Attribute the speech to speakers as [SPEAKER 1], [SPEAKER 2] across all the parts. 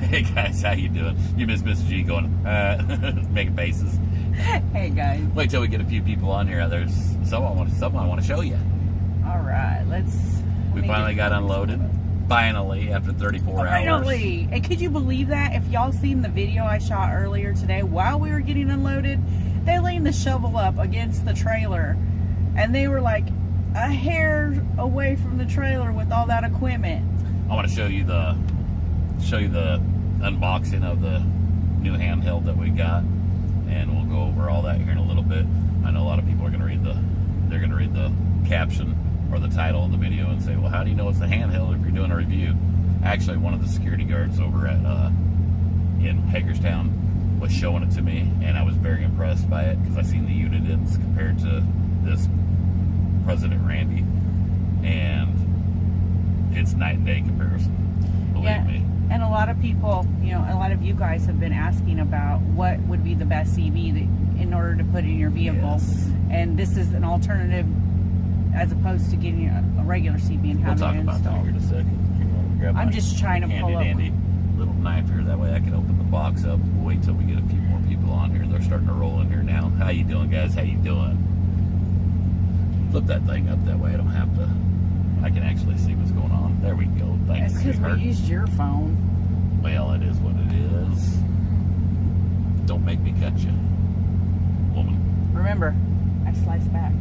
[SPEAKER 1] Hey guys, how you doing? You miss Mrs. G going, making faces.
[SPEAKER 2] Hey guys.
[SPEAKER 1] Wait till we get a few people on here. There's someone I want to show you.
[SPEAKER 2] All right,
[SPEAKER 1] We finally got unloaded. Finally, after 34 hours.
[SPEAKER 2] Finally. And could you believe that? If y'all seen the video I shot earlier today while we were getting unloaded, they leaned the shovel up against the trailer, and they were like a hair away from the trailer with all that equipment.
[SPEAKER 1] I want to show you the unboxing of the new handheld that we got, and we'll go over all that here in a little bit. I know a lot of people are going to read the caption or the title of the video and say, well, how do you know it's a handheld if you're doing a review? Actually, one of the security guards over at in Hagerstown was showing it to me, and I was very impressed by it because I seen the units compared to this President Randy, and it's night and day comparison. Believe me.
[SPEAKER 2] And a lot of people, a lot of you guys have been asking about what would be the best CB in order to put in your vehicle.
[SPEAKER 1] Yes.
[SPEAKER 2] And this is an alternative as opposed to getting a regular CB and having it installed.
[SPEAKER 1] We'll talk about that here in a second.
[SPEAKER 2] I'm just trying to pull up.
[SPEAKER 1] Handy little knife here. That way I can open the box up. We'll wait till we get a few more people on here. They're starting to roll in here now. How you doing, guys? How you doing? Flip that thing up that way. I can actually see what's going on. There we go. Thanks.
[SPEAKER 2] It's because we used your phone.
[SPEAKER 1] Well, it is what it is. Don't make me cut you, woman.
[SPEAKER 2] Remember, I slice back.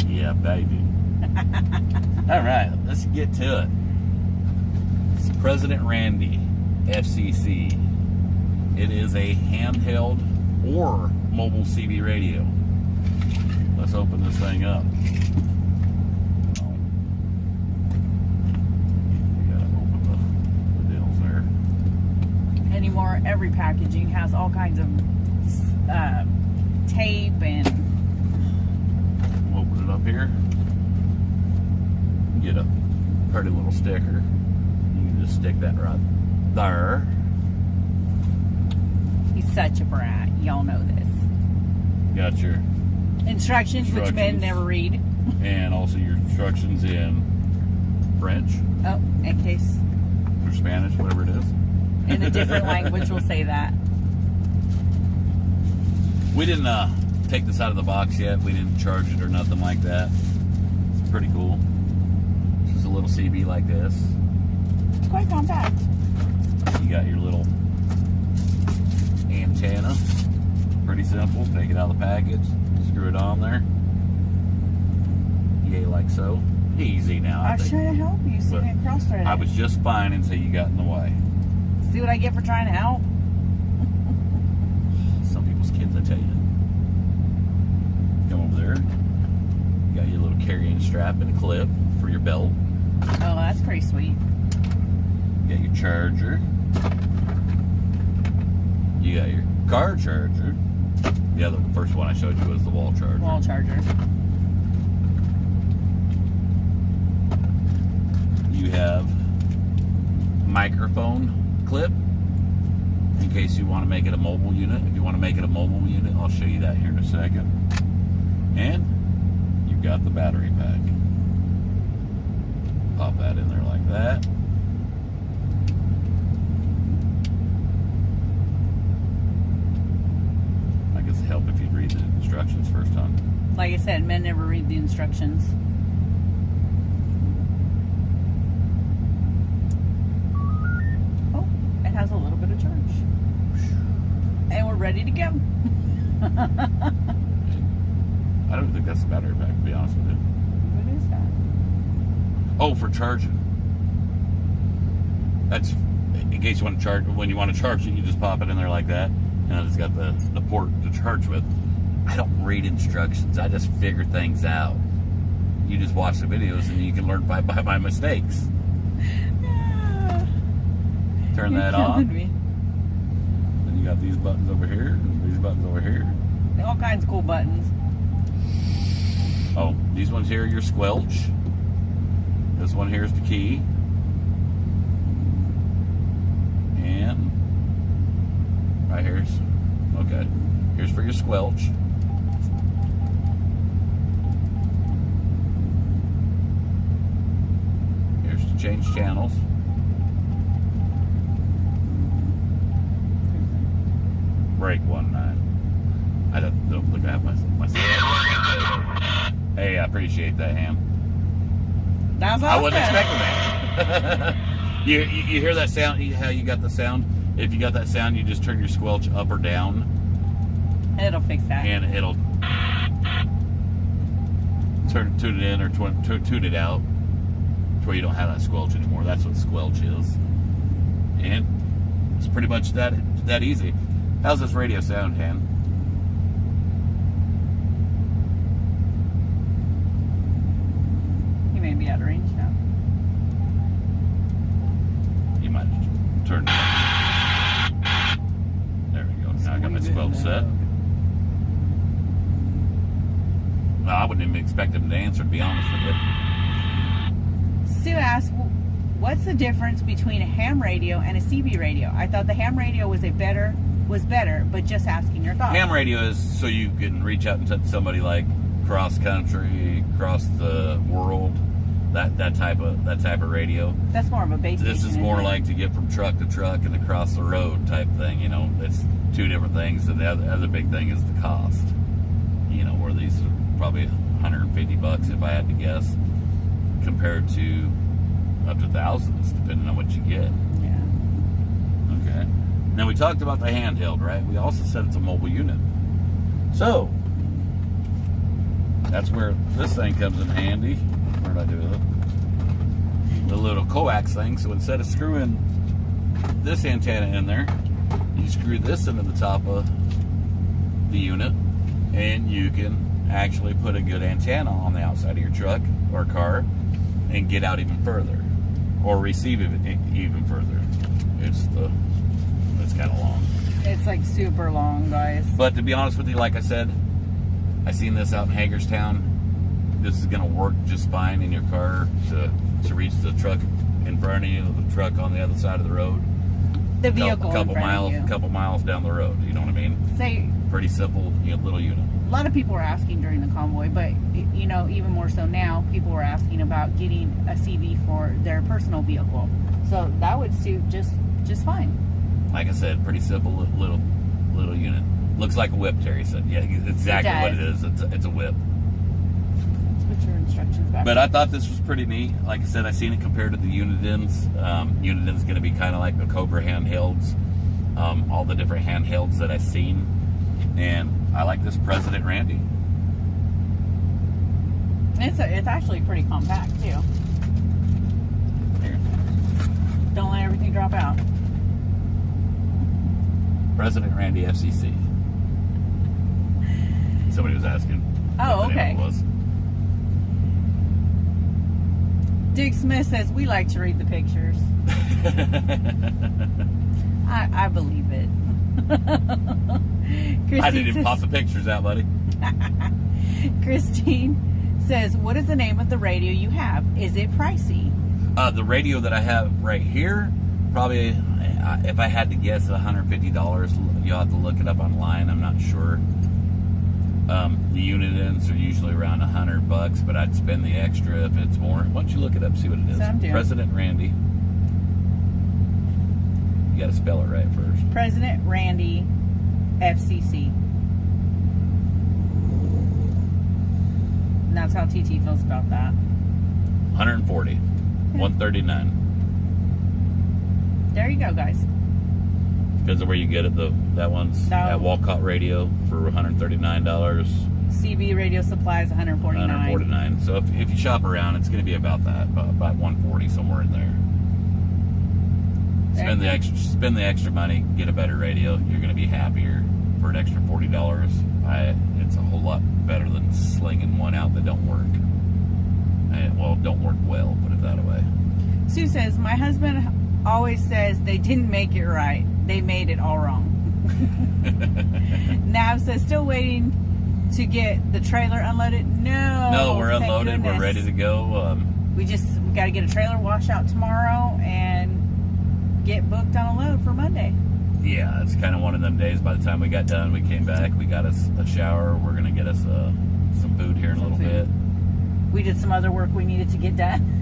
[SPEAKER 1] Yeah, baby. All right, let's get to it. It's President Randy, FCC. It is a handheld or mobile CB radio. Let's open this thing up.
[SPEAKER 2] Anymore, every packaging has all kinds of tape and.
[SPEAKER 1] We'll open it up here. Get a pretty little sticker. You can just stick that right there.
[SPEAKER 2] He's such a brat. Y'all know this.
[SPEAKER 1] Got your
[SPEAKER 2] instructions, which men never read.
[SPEAKER 1] And also your instructions in French.
[SPEAKER 2] Oh, in case.
[SPEAKER 1] Or Spanish, whatever it is.
[SPEAKER 2] In a different language, we'll say that.
[SPEAKER 1] We didn't take this out of the box yet. We didn't charge it or nothing like that. It's pretty cool. Just a little CB like this.
[SPEAKER 2] It's quite compact.
[SPEAKER 1] You got your little antenna. Pretty simple. Take it out of the package. Screw it on there. Yay, like so. Easy now.
[SPEAKER 2] I was trying to help you. See me cross-threaded.
[SPEAKER 1] I was just fine until you got in the way.
[SPEAKER 2] See what I get for trying to help?
[SPEAKER 1] Some people's kids, I tell you. Come over there. You got your little carrying strap and a clip for your belt.
[SPEAKER 2] Oh, that's pretty sweet.
[SPEAKER 1] You got your charger. You got your car charger. The other first one I showed you was the wall charger.
[SPEAKER 2] Wall charger.
[SPEAKER 1] You have microphone clip in case you want to make it a mobile unit. If you want to make it a mobile unit, I'll show you that here in a second. And you've got the battery pack. Pop that in there like that. I guess it'd help if you'd read the instructions first, huh?
[SPEAKER 2] Like I said, men never read the instructions. Has a little bit of charge, and we're ready to go.
[SPEAKER 1] I don't think that's the battery pack, to be honest with you.
[SPEAKER 2] What is that?
[SPEAKER 1] Oh, for charging. That's in case you want to charge. When you want to charge it, you just pop it in there like that, and it's got the port to charge with. I don't read instructions. I just figure things out. You just watch the videos, and you can learn by my mistakes. Turn that on. Then you got these buttons over here, and these buttons over here.
[SPEAKER 2] All kinds of cool buttons.
[SPEAKER 1] Oh, these ones here are your squelch. This one here is the key. And right here's, okay, here's for your squelch. Here's to change channels. break 19. I don't think I have myself. Hey, I appreciate that, Ham.
[SPEAKER 2] That's awesome.
[SPEAKER 1] I wasn't expecting that. you hear that sound? How you got the sound? If you got that sound, you just turn your squelch up or down.
[SPEAKER 2] And it'll fix that.
[SPEAKER 1] And it'll tune it in or tune it out to where you don't have that squelch anymore. That's what squelch is. And it's pretty much that easy. How's this radio sound, Han?
[SPEAKER 2] You may be out of range now.
[SPEAKER 1] You might have turned it on. There we go. Now I got my squelch set. No, I wouldn't even expect him to answer, to be honest with you.
[SPEAKER 2] Sue asked, what's the difference between a ham radio and a CB radio? I thought the ham radio was better, but just asking your thoughts.
[SPEAKER 1] Ham radio is so you can reach out and touch somebody like cross country, across the world, that type of radio.
[SPEAKER 2] That's more of a base
[SPEAKER 1] This
[SPEAKER 2] station,
[SPEAKER 1] is more
[SPEAKER 2] isn't it?
[SPEAKER 1] like to get from truck to truck and across the road type thing. You know, it's two different things. And the other big thing is the cost. You know, where these are probably $150 if I had to guess, compared to up to thousands depending on what you get.
[SPEAKER 2] Yeah.
[SPEAKER 1] Okay. Now we talked about the handheld, right? We also said it's a mobile unit. So that's where this thing comes in handy. What did I do with it? The little coax thing. So instead of screwing this antenna in there, you screw this into the top of the unit, and you can actually put a good antenna on the outside of your truck or car and get out even further, or receive it even further. It's kind of long.
[SPEAKER 2] It's like super long, guys.
[SPEAKER 1] But to be honest with you, like I said, I seen this out in Hagerstown. This is going to work just fine in your car to reach the truck in front of you, the truck on the other side of the road.
[SPEAKER 2] The vehicle
[SPEAKER 1] couple
[SPEAKER 2] in front
[SPEAKER 1] miles,
[SPEAKER 2] of you.
[SPEAKER 1] couple miles down the road. You know what I mean?
[SPEAKER 2] Say,
[SPEAKER 1] Pretty simple, little unit.
[SPEAKER 2] a lot of people were asking during the convoy, but even more so now, people were asking about getting a CV for their personal vehicle. So that would suit just fine.
[SPEAKER 1] Like I said, pretty simple little unit. Looks like a whip, Terry said. Yeah, exactly what it is. It's a whip.
[SPEAKER 2] Let's put your instructions back.
[SPEAKER 1] But I thought this was pretty neat. Like I said, I seen it compared to the Unidens. Unidens going to be kind of like the Cobra handhelds. All the different handhelds that I've seen. And I like this President Randy.
[SPEAKER 2] It's actually pretty compact too.
[SPEAKER 1] Here.
[SPEAKER 2] Don't let everything drop out.
[SPEAKER 1] President Randy FCC. Somebody was asking.
[SPEAKER 2] Oh,
[SPEAKER 1] what the
[SPEAKER 2] okay.
[SPEAKER 1] name was.
[SPEAKER 2] Dick Smith says we like to read the pictures. I believe it.
[SPEAKER 1] I didn't even pop the pictures out, buddy.
[SPEAKER 2] Christine says, what is the name of the radio you have? Is it pricey?
[SPEAKER 1] The radio that I have right here, probably, if I had to guess, $150. You'll have to look it up online. I'm not sure. The unit ends are usually around $100, but I'd spend the extra if it's more. Why don't you look it up, see what it is?
[SPEAKER 2] So I'm doing.
[SPEAKER 1] President Randy. You got to spell it right first.
[SPEAKER 2] President Randy FCC. And that's how TT feels about that.
[SPEAKER 1] 140. 139.
[SPEAKER 2] There you go, guys.
[SPEAKER 1] Because of where you get it, that one's at Walcott Radio for $139.
[SPEAKER 2] CB Radio Supplies, $149.
[SPEAKER 1] So if you shop around, it's going to be about that, about $140, somewhere in there. Spend the extra money, get a better radio. You're going to be happier for an extra $40. It's a whole lot better than slinging one out that don't work. Don't work well, put it that way.
[SPEAKER 2] Sue says, my husband always says they didn't make it right. They made it all wrong. Nav says, still waiting to get the trailer unloaded. No,
[SPEAKER 1] we're unloaded.
[SPEAKER 2] Goodness.
[SPEAKER 1] We're ready to go.
[SPEAKER 2] We got to get a trailer washout tomorrow and get booked on a load for Monday.
[SPEAKER 1] Yeah, it's kind of one of them days. By the time we got done, we came back. We got us a shower. We're going to get us some food here in a little bit.
[SPEAKER 2] We did some other work we needed to get done.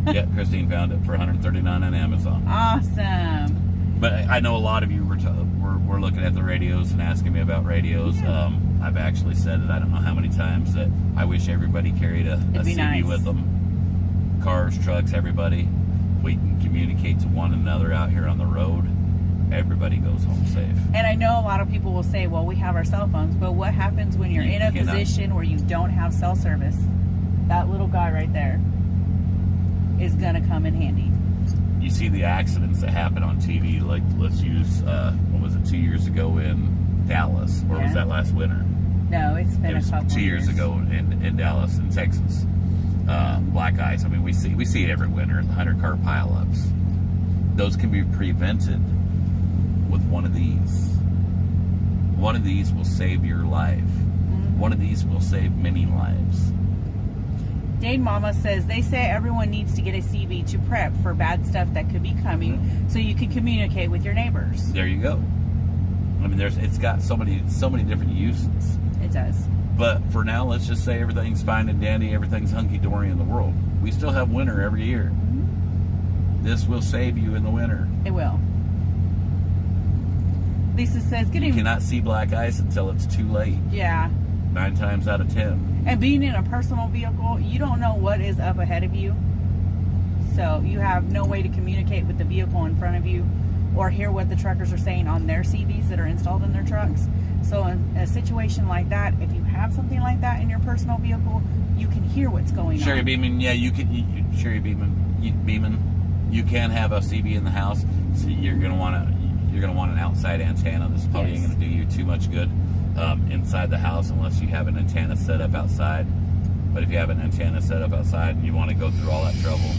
[SPEAKER 1] Yeah, Christine found it for $139 on Amazon.
[SPEAKER 2] Awesome.
[SPEAKER 1] But I know a lot of you were are looking at the radios and asking me about radios.
[SPEAKER 2] Yeah.
[SPEAKER 1] I've actually said it, I don't know how many times, that I wish everybody carried a CB
[SPEAKER 2] nice.
[SPEAKER 1] with them. Cars, trucks, everybody. If we can communicate to one another out here on the road, everybody goes home safe.
[SPEAKER 2] And I know a lot of people will say, well, we have our cell phones, but what happens when you're in a position where you don't have cell service? That little guy right there is going to come in handy.
[SPEAKER 1] You see the accidents that happen on TV, like let's use, what was it, 2 years ago in Dallas, or was that last winter?
[SPEAKER 2] No, it's been a couple
[SPEAKER 1] 2 years ago in Dallas, in Texas. Black ice. I mean, we see it every winter. The 100-car pileups. Those can be prevented with one of these. One of these will save your life.
[SPEAKER 2] Mm-hmm.
[SPEAKER 1] One of these will save many lives.
[SPEAKER 2] Dane Mama says they say everyone needs to get a CB to prep for bad stuff that could be coming, so you can communicate with your neighbors.
[SPEAKER 1] There you go. I mean, it's got so many different uses.
[SPEAKER 2] It does.
[SPEAKER 1] But for now, let's just say everything's fine and dandy, everything's hunky-dory in the world. We still have winter every year.
[SPEAKER 2] Mm-hmm.
[SPEAKER 1] This will save you in the winter.
[SPEAKER 2] It will. Lisa says,
[SPEAKER 1] you cannot see black ice until it's too late.
[SPEAKER 2] Yeah.
[SPEAKER 1] 9 times out of 10.
[SPEAKER 2] And being in a personal vehicle, you don't know what is up ahead of you. So you have no way to communicate with the vehicle in front of you or hear what the truckers are saying on their CBs that are installed in their trucks. So in a situation like that, if you have something like that in your personal vehicle, you can hear what's going
[SPEAKER 1] Sherry
[SPEAKER 2] on.
[SPEAKER 1] Beeman, yeah, you can. Sherry Beeman, you can have a CB in the house. So you're gonna want an outside antenna. This probably ain't gonna do you too much good inside the house unless you have an antenna set up outside. But if you have an antenna set up outside and you want to go through all that trouble,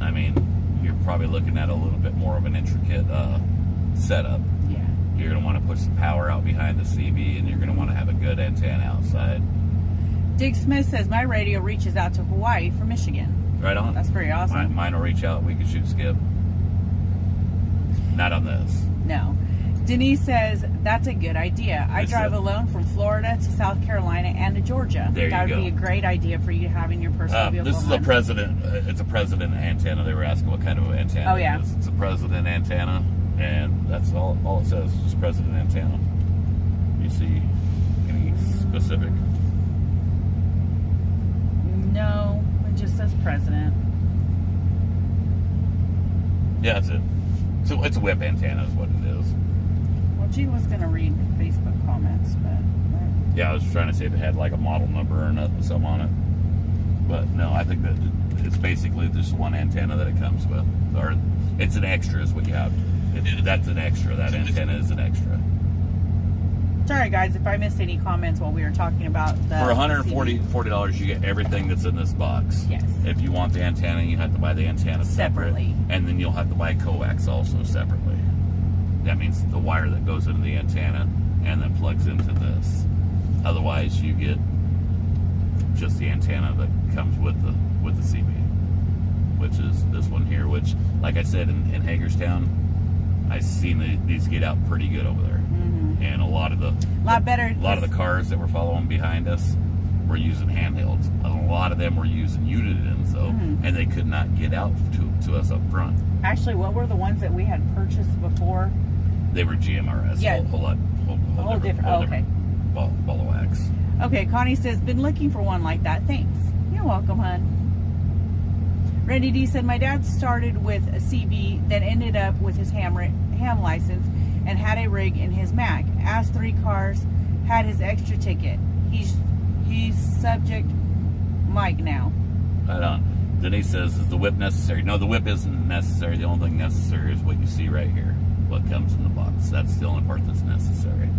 [SPEAKER 1] I mean, you're probably looking at a little bit more of an intricate setup.
[SPEAKER 2] Yeah.
[SPEAKER 1] You're going to want to push some power out behind the CB, and you're going to want to have a good antenna outside.
[SPEAKER 2] Dick Smith says, my radio reaches out to Hawaii from Michigan.
[SPEAKER 1] Right on.
[SPEAKER 2] That's pretty awesome.
[SPEAKER 1] Mine will reach out. We can shoot skip. Not on this.
[SPEAKER 2] No. Denise says, that's a good idea. I drive alone from Florida to South Carolina and to Georgia.
[SPEAKER 1] There you go.
[SPEAKER 2] That would be a great idea for you to have in your personal vehicle.
[SPEAKER 1] This is a president. It's a president antenna. They were asking what kind of antenna it is. It's a president antenna, and that's all it says. It's just president antenna. You see any specific?
[SPEAKER 2] No, it just says president.
[SPEAKER 1] Yeah, that's it. So it's a whip antenna is what it is.
[SPEAKER 2] Well, G was going to read Facebook comments, but...
[SPEAKER 1] Yeah, I was trying to see if it had like a model number or something on it. But no, I think that it's basically just one antenna that it comes with. Or it's an extra is what you have. That's an extra. That antenna is an extra.
[SPEAKER 2] Sorry, guys, if I missed any comments while we were talking about the...
[SPEAKER 1] For $140, you get everything that's in this box.
[SPEAKER 2] Yes.
[SPEAKER 1] If you want the antenna, you have to buy the antenna separately. And then you'll have to buy coax also separately. That means the wire that goes into the antenna and then plugs into this. Otherwise, you get just the antenna that comes with the CB, which is this one here. Which, like I said, in Hagerstown, I've seen these get out pretty good over there. Mm-hmm. And a lot of the cars that were following behind us were using handhelds. A lot of them were using Uniden, and they could not get out to us up front.
[SPEAKER 2] Actually, what were the ones that we had purchased before?
[SPEAKER 1] They were GMRS.
[SPEAKER 2] Yeah.
[SPEAKER 1] Whole different.
[SPEAKER 2] Okay.
[SPEAKER 1] Ball of wax.
[SPEAKER 2] Okay, Connie says, been looking for one like that. Thanks. You're welcome, hon. Randy D said, my dad started with a CB, then ended up with his ham license and had a rig in his Mac. Asked 3 cars, had his extra ticket. He's subject Mike now.
[SPEAKER 1] Right on. Denise says, is the whip necessary? No, the whip isn't necessary. The only thing necessary is what you see right here. What comes in the box. That's the only part that's necessary.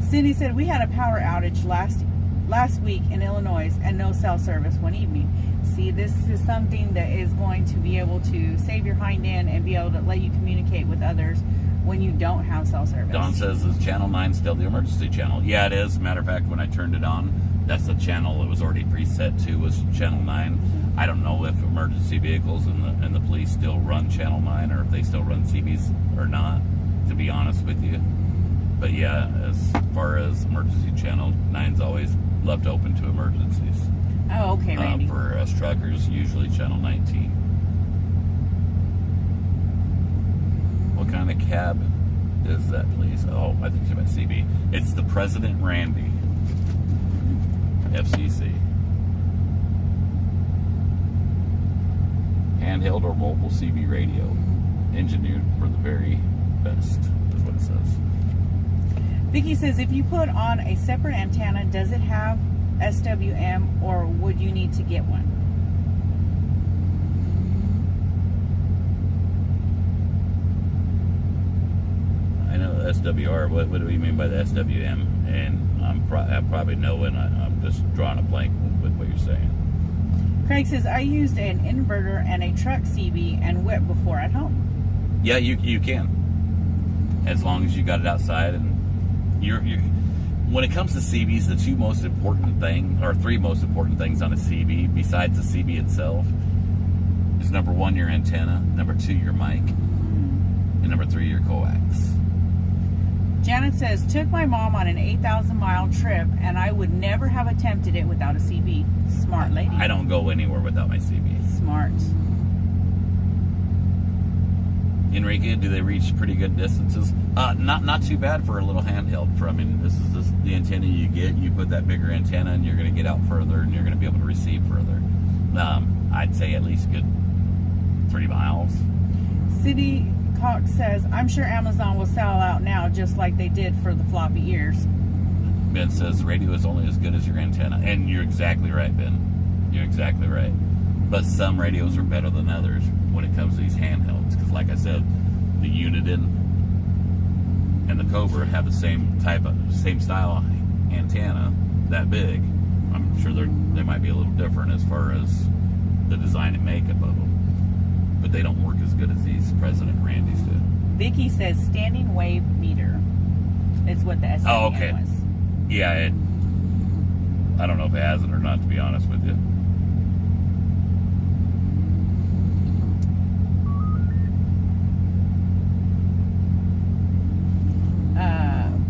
[SPEAKER 2] Cindy said, we had a power outage last week in Illinois and no cell service one evening. See, this is something that is going to be able to save your hind end and be able to let you communicate with others when you don't have cell service.
[SPEAKER 1] Don says, is channel 9 still the emergency channel? Yeah, it is. Matter of fact, when I turned it on, that's the channel it was already preset to, was channel 9. Mm-hmm. I don't know if emergency vehicles and the police still run channel 9 or if they still run CBs or not, to be honest with you. But yeah, as far as emergency channel, 9's always left open to emergencies.
[SPEAKER 2] Oh, okay, Randy.
[SPEAKER 1] For us truckers, usually channel 19. What kind of cab is that, please? Oh, I think she meant CB. It's the President Randy. FCC. Handheld or mobile CB radio. Engineered for the very best, is what it says.
[SPEAKER 2] Vicky says, if you put on a separate antenna, does it have SWM or would you need to get one?
[SPEAKER 1] I know the SWR. What do we mean by the SWM? And I probably know, and I'm just drawing a blank with what you're saying.
[SPEAKER 2] Craig says, I used an inverter and a truck CB and whip before at home.
[SPEAKER 1] Yeah, you can, as long as you got it outside. And you're when it comes to CBs, the three most important things on a CB, besides the CB itself, is number one, your antenna, number two, your mic, and number three, your coax.
[SPEAKER 2] Janet says, took my mom on an 8,000-mile trip, and I would never have attempted it without a CB. Smart lady.
[SPEAKER 1] I don't go anywhere without my CB.
[SPEAKER 2] Smart.
[SPEAKER 1] Enrique, do they reach pretty good distances? Not too bad for a little handheld. This is just the antenna you get. You put that bigger antenna, and you're going to get out further, and you're going to be able to receive further. I'd say at least good 3 miles.
[SPEAKER 2] City Cox says, I'm sure Amazon will sell out now just like they did for the floppy ears.
[SPEAKER 1] Ben says, radio is only as good as your antenna. And you're exactly right, Ben. You're exactly right. But some radios are better than others when it comes to these handhelds. Because like I said, the Uniden and the Cobra have the same style antenna, that big. I'm sure they might be a little different as far as the design and makeup of them. But they don't work as good as these President Randy's do.
[SPEAKER 2] Vicky says standing wave meter is what the SWM was.
[SPEAKER 1] Yeah, I don't know if it has it or not, to be honest with you.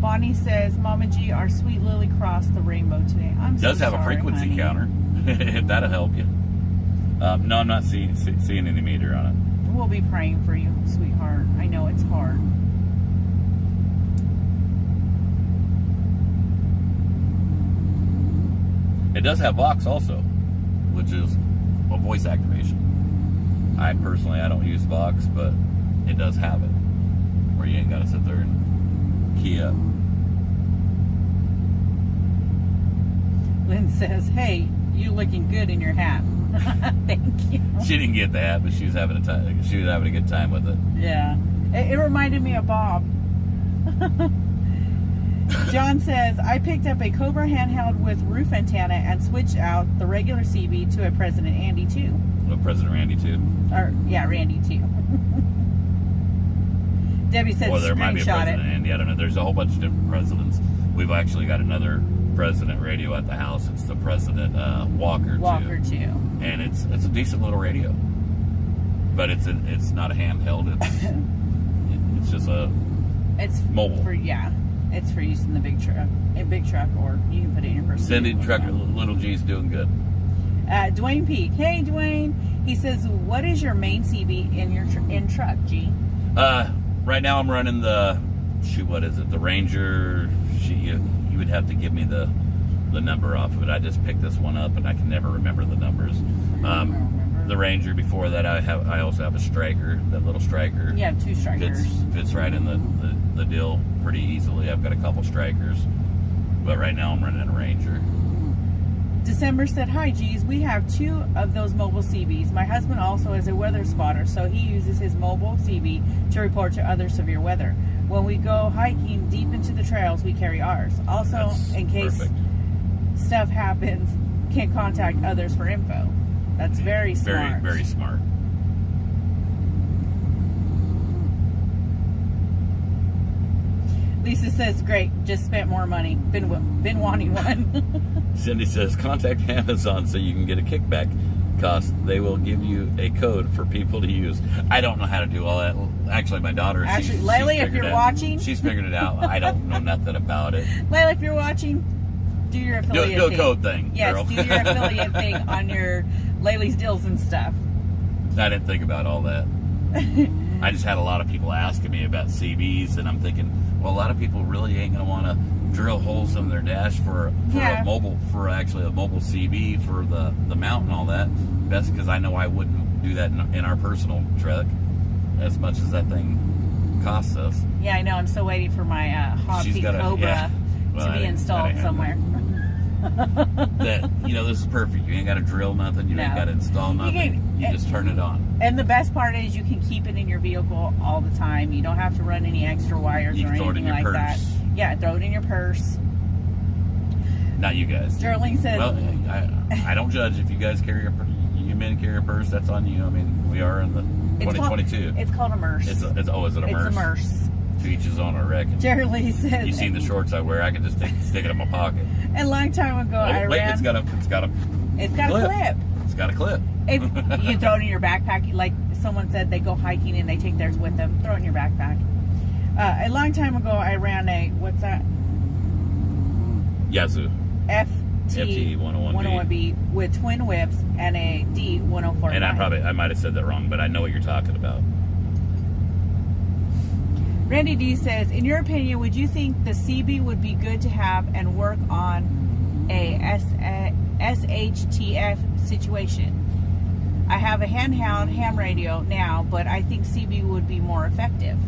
[SPEAKER 2] Bonnie says, Mama G, our sweet Lily crossed the rainbow today.
[SPEAKER 1] Does have a frequency counter, if that'll help you. No, I'm not seeing any meter on it.
[SPEAKER 2] We'll be praying for you, sweetheart. I know it's hard.
[SPEAKER 1] It does have Vox also, which is a voice activation. I don't use Vox, but it does have it, where you ain't got to sit there and key up.
[SPEAKER 2] Lynn says, hey, you looking good in your hat. Thank you.
[SPEAKER 1] She didn't get the hat, but she was having a time. She was having a good time with it.
[SPEAKER 2] Yeah, it reminded me of Bob. John says, I picked up a Cobra handheld with roof antenna and switched out the regular CB to a President Andy 2.
[SPEAKER 1] Oh, President Randy 2.
[SPEAKER 2] Randy 2. Debbie said,
[SPEAKER 1] or there might be a
[SPEAKER 2] screenshot
[SPEAKER 1] President
[SPEAKER 2] it.
[SPEAKER 1] Andy. I don't know. There's a whole bunch of different presidents. We've actually got another President radio at the house. It's the President Walker 2.
[SPEAKER 2] Walker 2.
[SPEAKER 1] And it's a decent little radio. But it's not a handheld. It's just
[SPEAKER 2] It's
[SPEAKER 1] mobile.
[SPEAKER 2] It's for use in the big truck, or you can put it in your personal.
[SPEAKER 1] Cindy Trucker, Little G's doing good.
[SPEAKER 2] Dwayne Peak. Hey, Dwayne. He says, what is your main CB in truck, G?
[SPEAKER 1] Right now I'm running the Ranger. You would have to give me the number off of it. I just picked this one up and I can never remember the numbers. The Ranger. Before that, I also have a Striker, that little Striker.
[SPEAKER 2] You have 2 Strikers.
[SPEAKER 1] Fits right in the deal pretty easily. I've got a couple Strikers, but right now I'm running a Ranger.
[SPEAKER 2] December said, hi G's, we have 2 of those mobile CBs. My husband also is a weather spotter, so he uses his mobile CB to report to other severe weather. When we go hiking deep into the trails, we carry ours. Also,
[SPEAKER 1] That's
[SPEAKER 2] in case
[SPEAKER 1] perfect.
[SPEAKER 2] stuff happens, can contact others for info. That's very smart.
[SPEAKER 1] Very, very smart.
[SPEAKER 2] Lisa says, great, just spent more money. Been wanting one.
[SPEAKER 1] Cindy says, contact Amazon so you can get a kickback cost. They will give you a code for people to use. I don't know how to do all that. Actually, my daughter,
[SPEAKER 2] Actually, Layla, if you're watching.
[SPEAKER 1] She's figured it out. I don't know nothing about it.
[SPEAKER 2] Layla, if you're watching, do your affiliate
[SPEAKER 1] do a
[SPEAKER 2] thing.
[SPEAKER 1] code thing,
[SPEAKER 2] Yes,
[SPEAKER 1] girl.
[SPEAKER 2] do your affiliate thing on your Layla's deals and stuff.
[SPEAKER 1] I didn't think about all that. I just had a lot of people asking me about CBs, and I'm thinking, well, a lot of people really ain't gonna want to drill holes in their dash for a mobile CB for the mount and all that. That's because I know I wouldn't do that in our personal truck as much as that thing costs us.
[SPEAKER 2] Yeah, I know. I'm still waiting for my Hobby Cobra to be installed somewhere.
[SPEAKER 1] That, this is perfect. You ain't got to drill nothing. You ain't got to install nothing. You just turn it on.
[SPEAKER 2] And the best part is you can keep it in your vehicle all the time. You don't have to run any extra wires or anything like that. Yeah, throw it in your purse.
[SPEAKER 1] Not you guys.
[SPEAKER 2] Sterling says...
[SPEAKER 1] Well, I don't judge if you guys carry you men carry a purse. That's on you. I mean, we are in the 2022.
[SPEAKER 2] It's called a merce.
[SPEAKER 1] Is it a merce?
[SPEAKER 2] It's a merce.
[SPEAKER 1] To each his own, I reckon.
[SPEAKER 2] Jerry Lee says...
[SPEAKER 1] You seen the shorts I wear? I can just stick it in my pocket.
[SPEAKER 2] A long time ago, I ran...
[SPEAKER 1] It's got a clip.
[SPEAKER 2] It's got a clip.
[SPEAKER 1] If
[SPEAKER 2] you can throw it in your backpack. Like someone said, they go hiking and they take theirs with them. Throw it in your backpack. A long time ago, I ran a... What's that?
[SPEAKER 1] Yazoo.
[SPEAKER 2] FT 101B with twin whips and a D104.
[SPEAKER 1] And I might have said that wrong, but I know what you're talking about.
[SPEAKER 2] Randy D says, in your opinion, would you think the CB would be good to have and work on a SHTF situation? I have a handheld ham radio now, but I think CB would be more effective.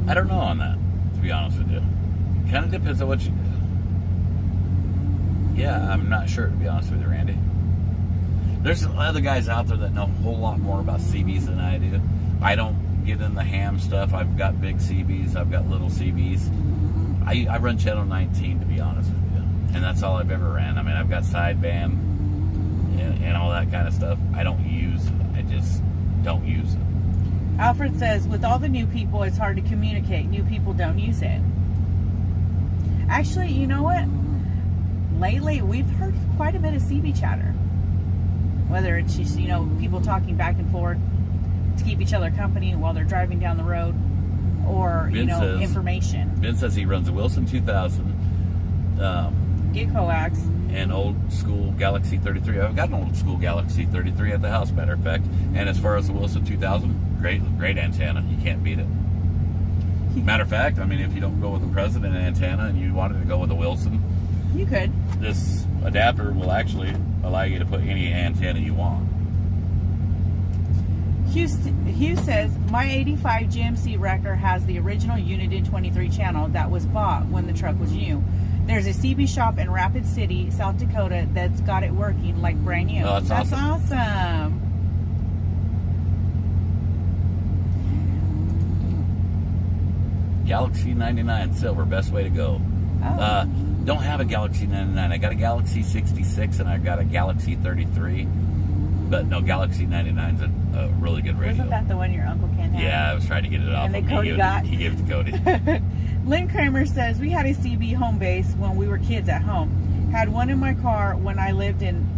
[SPEAKER 1] I don't know on that, to be honest with you. Kind of depends on what you... Yeah, I'm not sure, to be honest with you, Randy. There's other guys out there that know a whole lot more about CBs than I do. I don't get in the ham stuff. I've got big CBs. I've got little CBs. I run channel 19, to be honest with you. And that's all I've ever ran. I mean, I've got sideband and all that kind of stuff. I don't use it. I just don't use it.
[SPEAKER 2] Alfred says, with all the new people, it's hard to communicate. New people don't use it. Actually, you know what? Lately, we've heard quite a bit of CB chatter. Whether it's just, people talking back and forth to keep each other company while they're driving down the road, or, information.
[SPEAKER 1] Ben says he runs a Wilson 2000.
[SPEAKER 2] Get coax.
[SPEAKER 1] And old school Galaxy 33. I've got an old school Galaxy 33 at the house, matter of fact. And as far as the Wilson 2000, great antenna. You can't beat it. Matter of fact, I mean, if you don't go with the President antenna and you wanted to go with the Wilson,
[SPEAKER 2] you could.
[SPEAKER 1] This adapter will actually allow you to put any antenna you want.
[SPEAKER 2] Hugh says, my 85 GMC Wrecker has the original Uniden 23 channel that was bought when the truck was new. There's a CB shop in Rapid City, South Dakota that's got it working like brand new.
[SPEAKER 1] Oh, that's
[SPEAKER 2] awesome.
[SPEAKER 1] Galaxy 99 silver, best way to go.
[SPEAKER 2] Oh.
[SPEAKER 1] Don't have a Galaxy 99. I got a Galaxy 66 and I got a Galaxy 33. But no, Galaxy 99 is a really good radio.
[SPEAKER 2] Wasn't that the one your Uncle Ken had?
[SPEAKER 1] Yeah, I was trying to get it off
[SPEAKER 2] and
[SPEAKER 1] of me. He gave it to Cody.
[SPEAKER 2] Lynn Kramer says, we had a CB home base when we were kids at home. Had one in my car when I lived in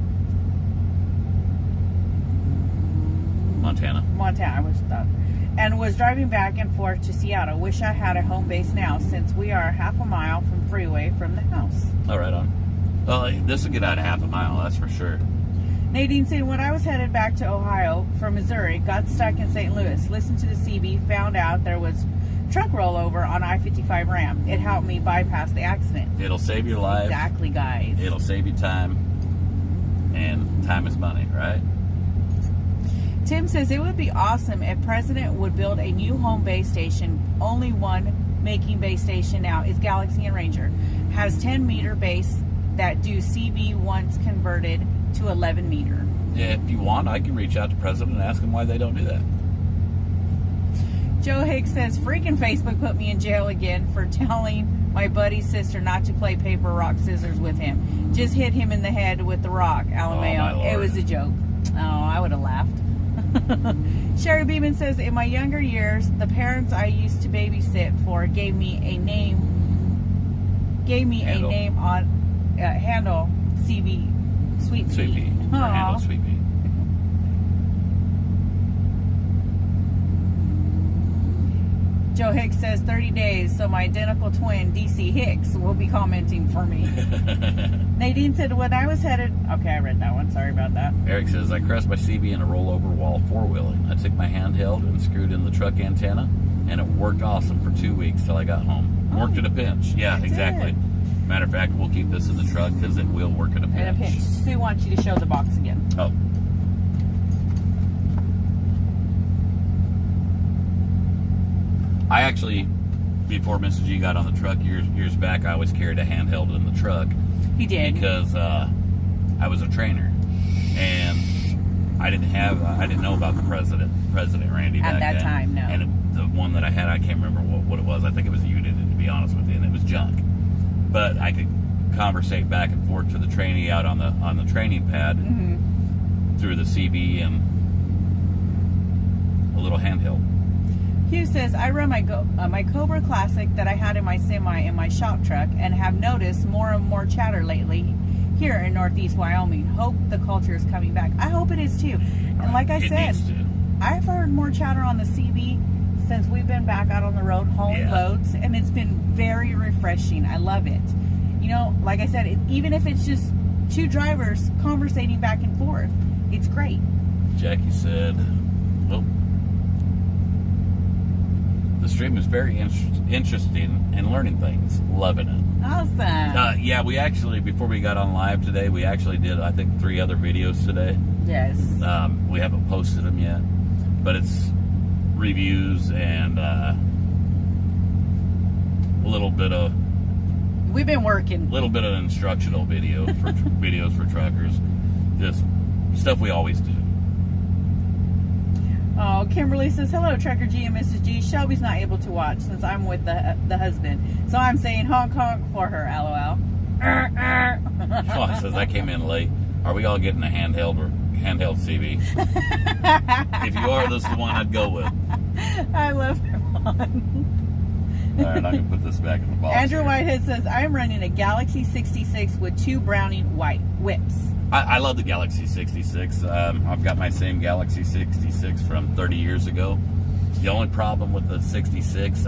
[SPEAKER 1] Montana.
[SPEAKER 2] I was done. And was driving back and forth to Seattle. Wish I had a home base now, since we are half a mile from freeway from the house.
[SPEAKER 1] Oh, right on. Well, this will get out of half a mile, that's for sure.
[SPEAKER 2] Nadine said, when I was headed back to Ohio from Missouri, got stuck in St. Louis, listened to the CB, found out there was truck rollover on I-55 ramp. It helped me bypass the accident.
[SPEAKER 1] It'll save your life.
[SPEAKER 2] Exactly, guys.
[SPEAKER 1] It'll save you time. And time is money, right?
[SPEAKER 2] Tim says, it would be awesome if President would build a new home base station. Only one making base station now is Galaxy and Ranger. Has 10-meter base that do CB once converted to 11 meter.
[SPEAKER 1] Yeah, if you want, I can reach out to President and ask him why they don't do that.
[SPEAKER 2] Joe Higgs says, freaking Facebook put me in jail again for telling my buddy's sister not to play paper, rock, scissors with him. Just hit him in the head with the rock, Alameo. It was a joke. Oh, I would have laughed. Sherry Beeman says, in my younger years, the parents I used to babysit for gave me a name on Handle CB Sweet Pea.
[SPEAKER 1] Or Handle Sweet Pea.
[SPEAKER 2] Joe Hicks says 30 days, so my identical twin, DC Hicks, will be commenting for me. Nadine said, when I was headed... Okay, I read that one. Sorry about that.
[SPEAKER 1] Eric says, I crashed my CB in a rollover while four-wheeling. I took my handheld and screwed in the truck antenna, and it worked awesome for 2 weeks till I got home. Worked at a pinch. Yeah, exactly. Matter of fact, we'll keep this in the truck because it will work at a pinch.
[SPEAKER 2] At a pinch. Sue wants you to show the box again.
[SPEAKER 1] Oh. I actually, before Mr. G got on the truck years back, I always carried a handheld in the truck.
[SPEAKER 2] He did.
[SPEAKER 1] Because I was a trainer, and I didn't know about the President Randy back then.
[SPEAKER 2] At that time, no.
[SPEAKER 1] And the one that I had, I can't remember what it was. I think it was a unit, to be honest with you, and it was junk. But I could conversate back and forth to the trainee out on the training pad through the CB and a little handheld.
[SPEAKER 2] Hugh says, I run my Cobra Classic that I had in my semi in my shop truck and have noticed more and more chatter lately here in Northeast Wyoming. Hope the culture is coming back. I hope it is too. And like I said, I've heard more chatter on the CB since we've been back out on the road hauling loads, and it's been very refreshing. I love it. You know, like I said, even if it's just two drivers conversating back and forth, it's great.
[SPEAKER 1] Jackie said, oh, the stream is very interesting and learning things. Loving it.
[SPEAKER 2] Awesome.
[SPEAKER 1] Yeah, we actually, before we got on live today, we actually did, I think, 3 other videos today.
[SPEAKER 2] Yes.
[SPEAKER 1] We haven't posted them yet, but it's reviews and a little bit of...
[SPEAKER 2] We've been working.
[SPEAKER 1] A little bit of instructional video for videos for truckers. Just stuff we always do.
[SPEAKER 2] Oh, Kimberly says, hello, Trucker G and Mrs. G. Shelby's not able to watch since I'm with the husband. So I'm saying honk honk for her, LOL.
[SPEAKER 1] Oh, says, I came in late. Are we all getting a handheld CB? If you are, this is the one I'd go with.
[SPEAKER 2] I love her one.
[SPEAKER 1] All right, I'm going to put this back in the box.
[SPEAKER 2] Andrew Whitehead says, I'm running a Galaxy 66 with 2 Browning white whips.
[SPEAKER 1] I love the Galaxy 66. I've got my same Galaxy 66 from 30 years ago. The only problem with the 66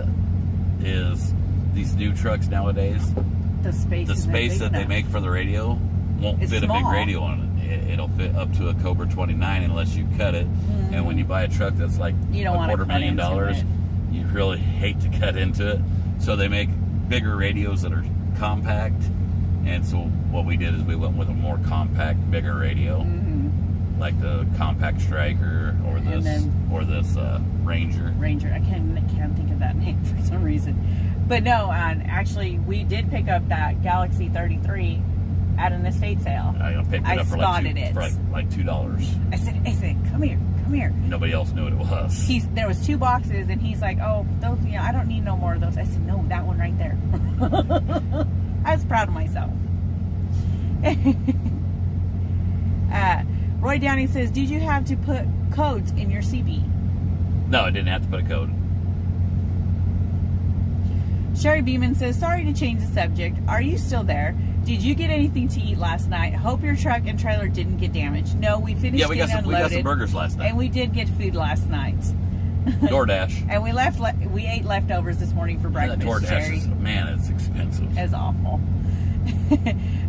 [SPEAKER 1] is these new trucks nowadays.
[SPEAKER 2] The space
[SPEAKER 1] that they make for the radio won't fit
[SPEAKER 2] small.
[SPEAKER 1] a big radio on it. It'll fit up to a Cobra 29 unless you cut it. And when you buy a truck that's like $250,000, you really hate to cut into it. So they make bigger radios that are compact. And so what we did is we went with a more compact, bigger radio, like the Compact Striker or this Ranger.
[SPEAKER 2] I can't think of that name for some reason. But no, actually, we did pick up that Galaxy 33 at an estate sale.
[SPEAKER 1] I picked it up for like $2.
[SPEAKER 2] I said, come here.
[SPEAKER 1] Nobody else knew what it was.
[SPEAKER 2] There was 2 boxes, and he's like, oh, those, I don't need no more of those. I said, no, that one right there. I was proud of myself. Roy Downing says, did you have to put codes in your CB?
[SPEAKER 1] No, I didn't have to put a code.
[SPEAKER 2] Sherry Beeman says, sorry to change the subject. Are you still there? Did you get anything to eat last night? Hope your truck and trailer didn't get damaged. No, we finished getting unloaded.
[SPEAKER 1] We got some burgers last night.
[SPEAKER 2] And we did get food last night.
[SPEAKER 1] DoorDash.
[SPEAKER 2] And we ate leftovers this morning for breakfast.
[SPEAKER 1] DoorDash man, it's expensive.
[SPEAKER 2] It's awful.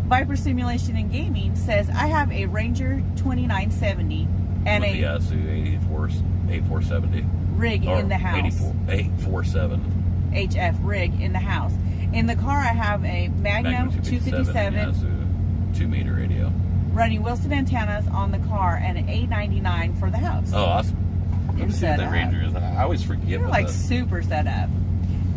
[SPEAKER 2] Viper Simulation and Gaming says, I have a Ranger 2970 and
[SPEAKER 1] with the Yasu 8470
[SPEAKER 2] rig in the house.
[SPEAKER 1] 847
[SPEAKER 2] HF rig in the house. In the car, I have a Magnum 257
[SPEAKER 1] Yasu 2-meter radio.
[SPEAKER 2] Running Wilson antennas on the car and an A99 for the house.
[SPEAKER 1] Oh, awesome. Let me see what that Ranger is. I always forget.
[SPEAKER 2] They're like super set up.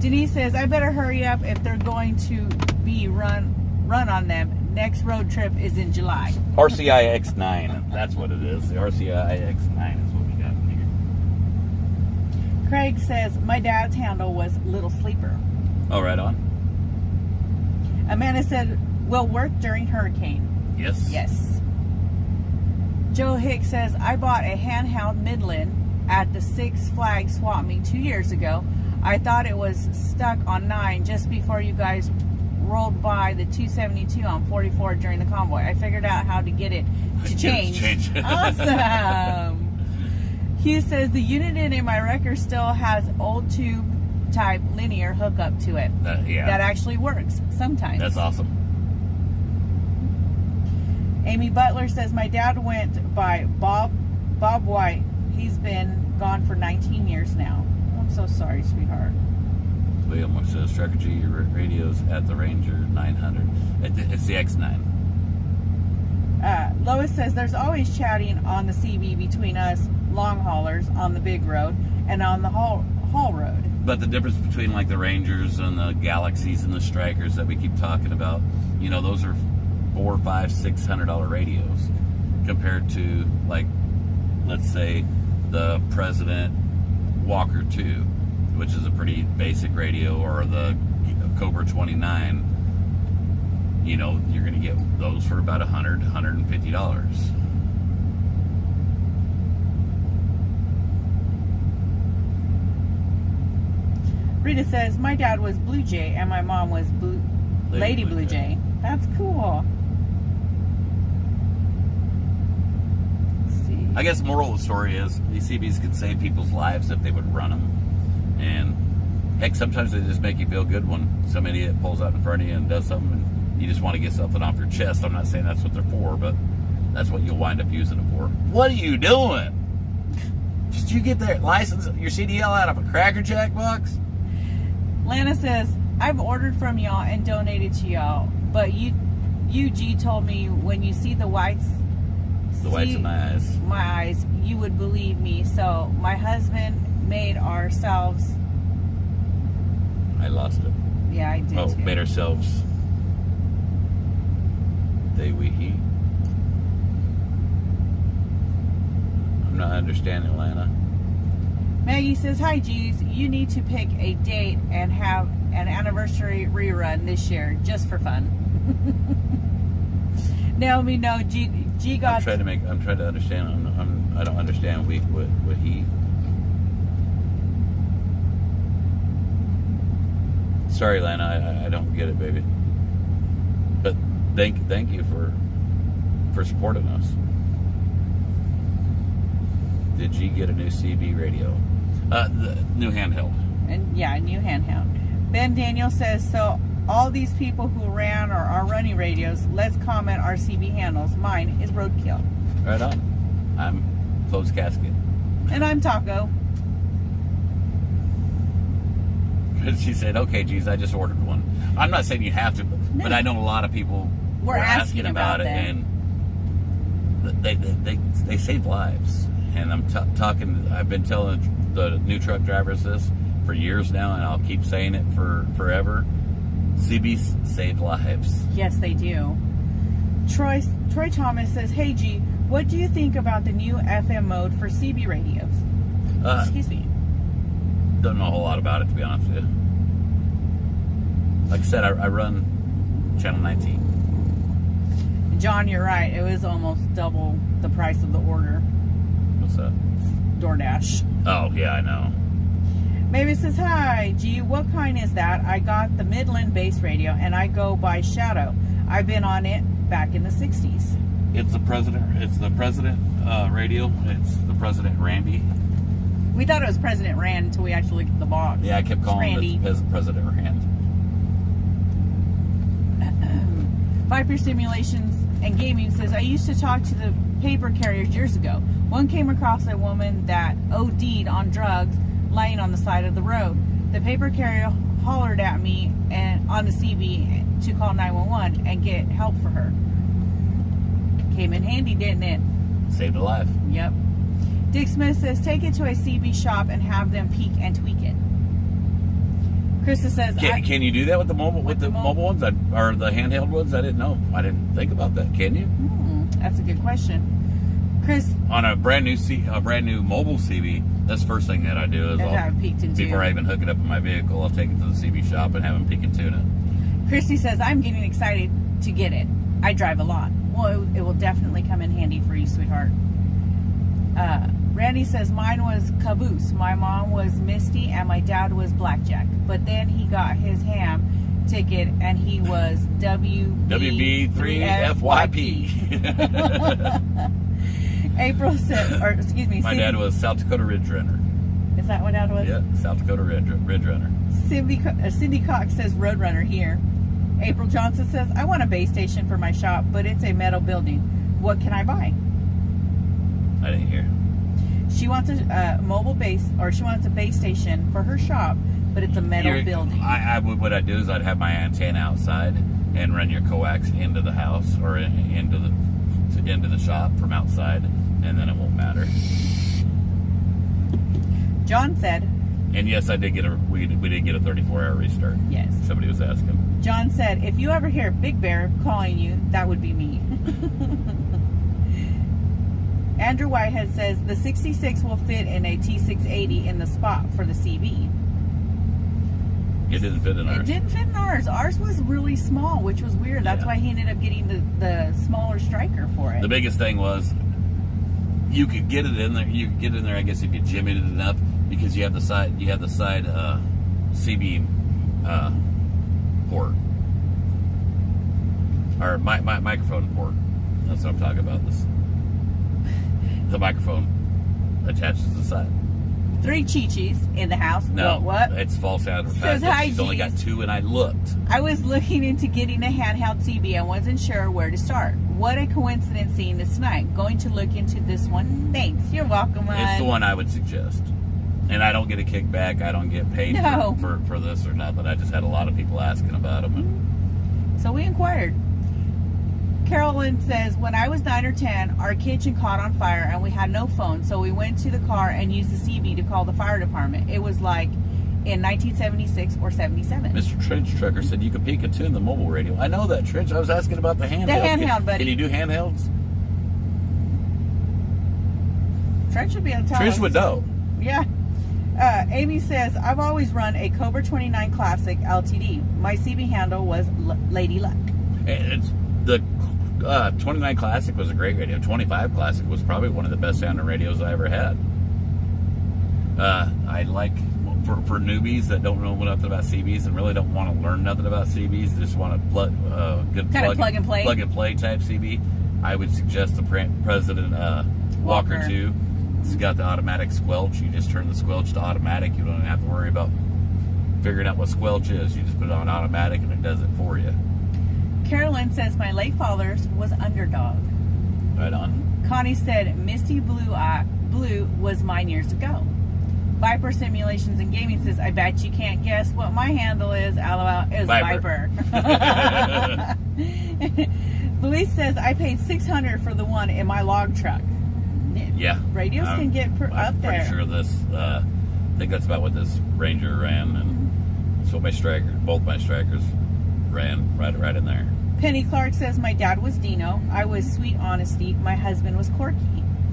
[SPEAKER 2] Denise says, I better hurry up if they're going to be run on them. Next road trip is in July.
[SPEAKER 1] RCI X9. That's what it is. The RCI X9 is what we got here.
[SPEAKER 2] Craig says, my dad's handle was Little Sleeper.
[SPEAKER 1] Oh, right on.
[SPEAKER 2] Amanda said, will work during hurricane.
[SPEAKER 1] Yes.
[SPEAKER 2] Yes. Joe Hicks says, I bought a handheld Midland at the Six Flags swap meet 2 years ago. I thought it was stuck on 9 just before you guys rolled by the 272 on 44 during the convoy. I figured out how to get it to change. Awesome. Hugh says, the unit in my wrecker still has old tube type linear hookup to it.
[SPEAKER 1] Yeah.
[SPEAKER 2] That actually works sometimes.
[SPEAKER 1] That's awesome.
[SPEAKER 2] Amy Butler says, my dad went by Bob White. He's been gone for 19 years now. I'm so sorry, sweetheart.
[SPEAKER 1] William says, TruckerG radios at the Ranger 900. It's the X9.
[SPEAKER 2] Lois says, there's always chatting on the CB between us long haulers on the big road and on the haul road.
[SPEAKER 1] But the difference between like the Rangers and the Galaxies and the Strikers that we keep talking about, you know, those are $400, $500, $600 radios compared to, like, let's say the President Walker 2, which is a pretty basic radio, or the Cobra 29. You know, you're going to get those for about $100, $150.
[SPEAKER 2] Rita says, my dad was Blue Jay and my mom was Lady Blue Jay. That's cool. Let's see.
[SPEAKER 1] I guess moral of the story is these CBs could save people's lives if they would run them. And heck, sometimes they just make you feel good when some idiot pulls out in front of you and does something and you just want to get something off your chest. I'm not saying that's what they're for, but that's what you'll wind up using them for. What are you doing? Did you get that license, your CDL out of a Cracker Jack box?
[SPEAKER 2] Lana says, I've ordered from y'all and donated to y'all, but UG told me when you see the whites
[SPEAKER 1] of my
[SPEAKER 2] eyes, you would believe me. So my husband made ourselves.
[SPEAKER 1] I lost it.
[SPEAKER 2] Yeah, I did.
[SPEAKER 1] Oh,
[SPEAKER 2] too.
[SPEAKER 1] made ourselves. He. I'm not understanding, Lana.
[SPEAKER 2] Maggie says, hi, G's. You need to pick a date and have an anniversary rerun this year, just for fun. Naomi, no, G got.
[SPEAKER 1] I'm trying to understand. I don't understand what he. Sorry, Lana, I don't get it, baby. But thank you for supporting us. Did G get a new CB radio? The new handheld.
[SPEAKER 2] And yeah, a new handheld. Ben Daniel says, so all these people who ran or are running radios, let's comment our CB handles. Mine is Roadkill.
[SPEAKER 1] Right on. I'm Closed Casket.
[SPEAKER 2] And I'm Taco.
[SPEAKER 1] She said, okay, geez, I just ordered one. I'm not saying you have to, but I know a lot of people
[SPEAKER 2] were asking about
[SPEAKER 1] it,
[SPEAKER 2] them.
[SPEAKER 1] and they save lives. And I'm talking, I've been telling the new truck drivers this for years now, and I'll keep saying it for forever. CBs save lives.
[SPEAKER 2] Yes, they do. Troy Thomas says, hey, G, what do you think about the new FM mode for CB radios? Excuse me.
[SPEAKER 1] Don't know a whole lot about it, to be honest with you. Like I said, I run channel 19.
[SPEAKER 2] John, you're right. It was almost double the price of the order.
[SPEAKER 1] What's that?
[SPEAKER 2] DoorDash.
[SPEAKER 1] Oh, yeah, I know.
[SPEAKER 2] Maybe says, hi, G, what kind is that? I got the Midland base radio, and I go by Shadow. I've been on it back in the 60s.
[SPEAKER 1] It's the President radio. It's the President Randy.
[SPEAKER 2] We thought it was President Rand until we actually looked at the box.
[SPEAKER 1] Yeah, I kept calling
[SPEAKER 2] Randy.
[SPEAKER 1] it President Rand.
[SPEAKER 2] Viper Simulations and Gaming says, I used to talk to the paper carriers years ago. One came across a woman that OD'd on drugs laying on the side of the road. The paper carrier hollered at me and on the CB to call 911 and get help for her. Came in handy, didn't it?
[SPEAKER 1] Saved a life.
[SPEAKER 2] Yep. Dick Smith says, take it to a CB shop and have them peek and tweak it. Krista says,
[SPEAKER 1] can you do that with the mobile mobile ones or the handheld ones? I didn't know. I didn't think about that. Can you?
[SPEAKER 2] That's a good question. Chris,
[SPEAKER 1] on a brand new mobile CB, that's the first thing that I do is before I even hook it up in my vehicle, I'll take it to the CB shop and have them peek and tune it.
[SPEAKER 2] Christy says, I'm getting excited to get it. I drive a lot. Well, it will definitely come in handy for you, sweetheart. Randy says, mine was Caboose. My mom was Misty and my dad was Blackjack. But then he got his ham ticket and he was
[SPEAKER 1] WB3FYP.
[SPEAKER 2] April says, or excuse me.
[SPEAKER 1] My dad was South Dakota Ridge Runner.
[SPEAKER 2] Is that what that was?
[SPEAKER 1] Yeah, South Dakota Ridge Runner.
[SPEAKER 2] Cindy Cox says Roadrunner here. April Johnson says, I want a base station for my shop, but it's a metal building. What can I buy?
[SPEAKER 1] I didn't hear.
[SPEAKER 2] She wants a mobile base, or she wants a base station for her shop, but it's a metal building.
[SPEAKER 1] What I'd do is I'd have my antenna outside and run your coax into the house or into the shop from outside, and then it won't matter.
[SPEAKER 2] John said,
[SPEAKER 1] and yes, I did we did get a 34-hour restart.
[SPEAKER 2] Yes.
[SPEAKER 1] Somebody was asking.
[SPEAKER 2] John said, if you ever hear Big Bear calling you, that would be me. Andrew Whitehead says, the 66 will fit in a T680 in the spot for the CB.
[SPEAKER 1] It didn't fit in ours.
[SPEAKER 2] It didn't fit in ours. Ours was really small, which was weird. That's why he ended up getting the smaller striker for it.
[SPEAKER 1] The biggest thing was you could get it in there. You could get it in there, I guess, if you jimmied it enough, because you have the side CB port or my microphone port. That's what I'm talking about. The microphone attaches to the side.
[SPEAKER 2] 3 Chi-Chis in the house.
[SPEAKER 1] No,
[SPEAKER 2] what?
[SPEAKER 1] It's false advertising.
[SPEAKER 2] Says hi,
[SPEAKER 1] She's only got 2, and I looked.
[SPEAKER 2] I was looking into getting a handheld CB and wasn't sure where to start. What a coincidence seeing this tonight. Going to look into this one. Thanks. You're welcome, hon.
[SPEAKER 1] It's the one I would suggest. And I don't get a kickback. I don't get paid for this or nothing. I just had a lot of people asking about them.
[SPEAKER 2] So we inquired. Carolyn says, when I was 9 or 10, our kitchen caught on fire and we had no phone, so we went to the car and used the CB to call the fire department. It was like in 1976 or 77.
[SPEAKER 1] Mr. Trench Trucker said you could peek and tune the mobile radio. I know that, Trench. I was asking about the handheld.
[SPEAKER 2] The handheld, buddy.
[SPEAKER 1] Can you do handhelds?
[SPEAKER 2] Trench would be able to tell
[SPEAKER 1] Trench
[SPEAKER 2] us.
[SPEAKER 1] would know.
[SPEAKER 2] Yeah. Amy says, I've always run a Cobra 29 Classic LTD. My CB handle was Lady Luck.
[SPEAKER 1] It's the 29 Classic was a great radio. 25 Classic was probably one of the best sounding radios I ever had. I like, for newbies that don't know nothing about CBs and really don't want to learn nothing about CBs, just want to plug and play type CB, I would suggest the President Walker 2. It's got the automatic squelch. You just turn the squelch to automatic. You don't have to worry about figuring out what squelch is. You just put it on automatic and it does it for you.
[SPEAKER 2] Carolyn says, my late father's was Underdog.
[SPEAKER 1] Right on.
[SPEAKER 2] Connie said, Misty Blue was mine years ago. Viper Simulations and Gaming says, I bet you can't guess what my handle is. LOL, is Viper. Luis says, I paid $600 for the one in my log truck.
[SPEAKER 1] Yeah.
[SPEAKER 2] Radios can get up there.
[SPEAKER 1] I'm pretty sure this, I think that's about what this Ranger ran, and so both my strikers ran right in there.
[SPEAKER 2] Penny Clark says, my dad was Dino. I was Sweet Honesty. My husband was Corky.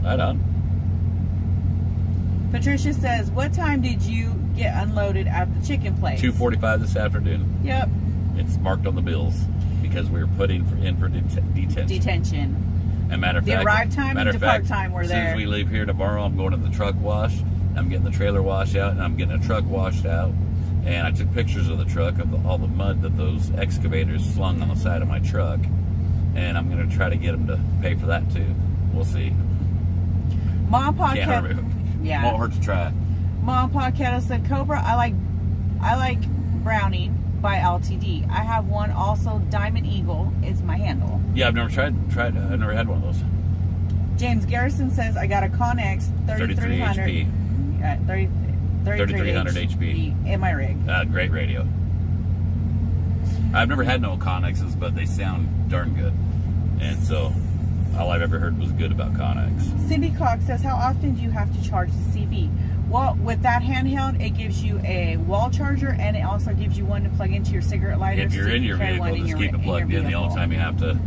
[SPEAKER 1] Right on.
[SPEAKER 2] Patricia says, what time did you get unloaded at the chicken place?
[SPEAKER 1] 2:45 this afternoon.
[SPEAKER 2] Yep.
[SPEAKER 1] It's marked on the bills because we were put in for detention. And matter of fact,
[SPEAKER 2] the arrive time and depart time were there.
[SPEAKER 1] As soon as we leave here tomorrow, I'm going to the truck wash. I'm getting the trailer wash out, and I'm getting a truck washed out. And I took pictures of the truck, of all the mud that those excavators slung on the side of my truck. And I'm going to try to get them to pay for that too. We'll see.
[SPEAKER 2] Mom Pa
[SPEAKER 1] Yeah. Won't hurt to try.
[SPEAKER 2] Mom Pa Kettle said, Cobra, I like Brownie by LTD. I have one also. Diamond Eagle is my handle.
[SPEAKER 1] Yeah, I've never tried. I've never had one of those.
[SPEAKER 2] James Garrison says, I got a Connex 3300
[SPEAKER 1] HP. 3300 HP
[SPEAKER 2] in my rig.
[SPEAKER 1] Great radio. I've never had no Connexes, but they sound darn good. And so all I've ever heard was good about Connex.
[SPEAKER 2] Cindy Cox says, how often do you have to charge the CB? Well, with that handheld, it gives you a wall charger, and it also gives you one to plug into your cigarette lighter.
[SPEAKER 1] If you're in your vehicle, just keep it plugged in. The only time you have to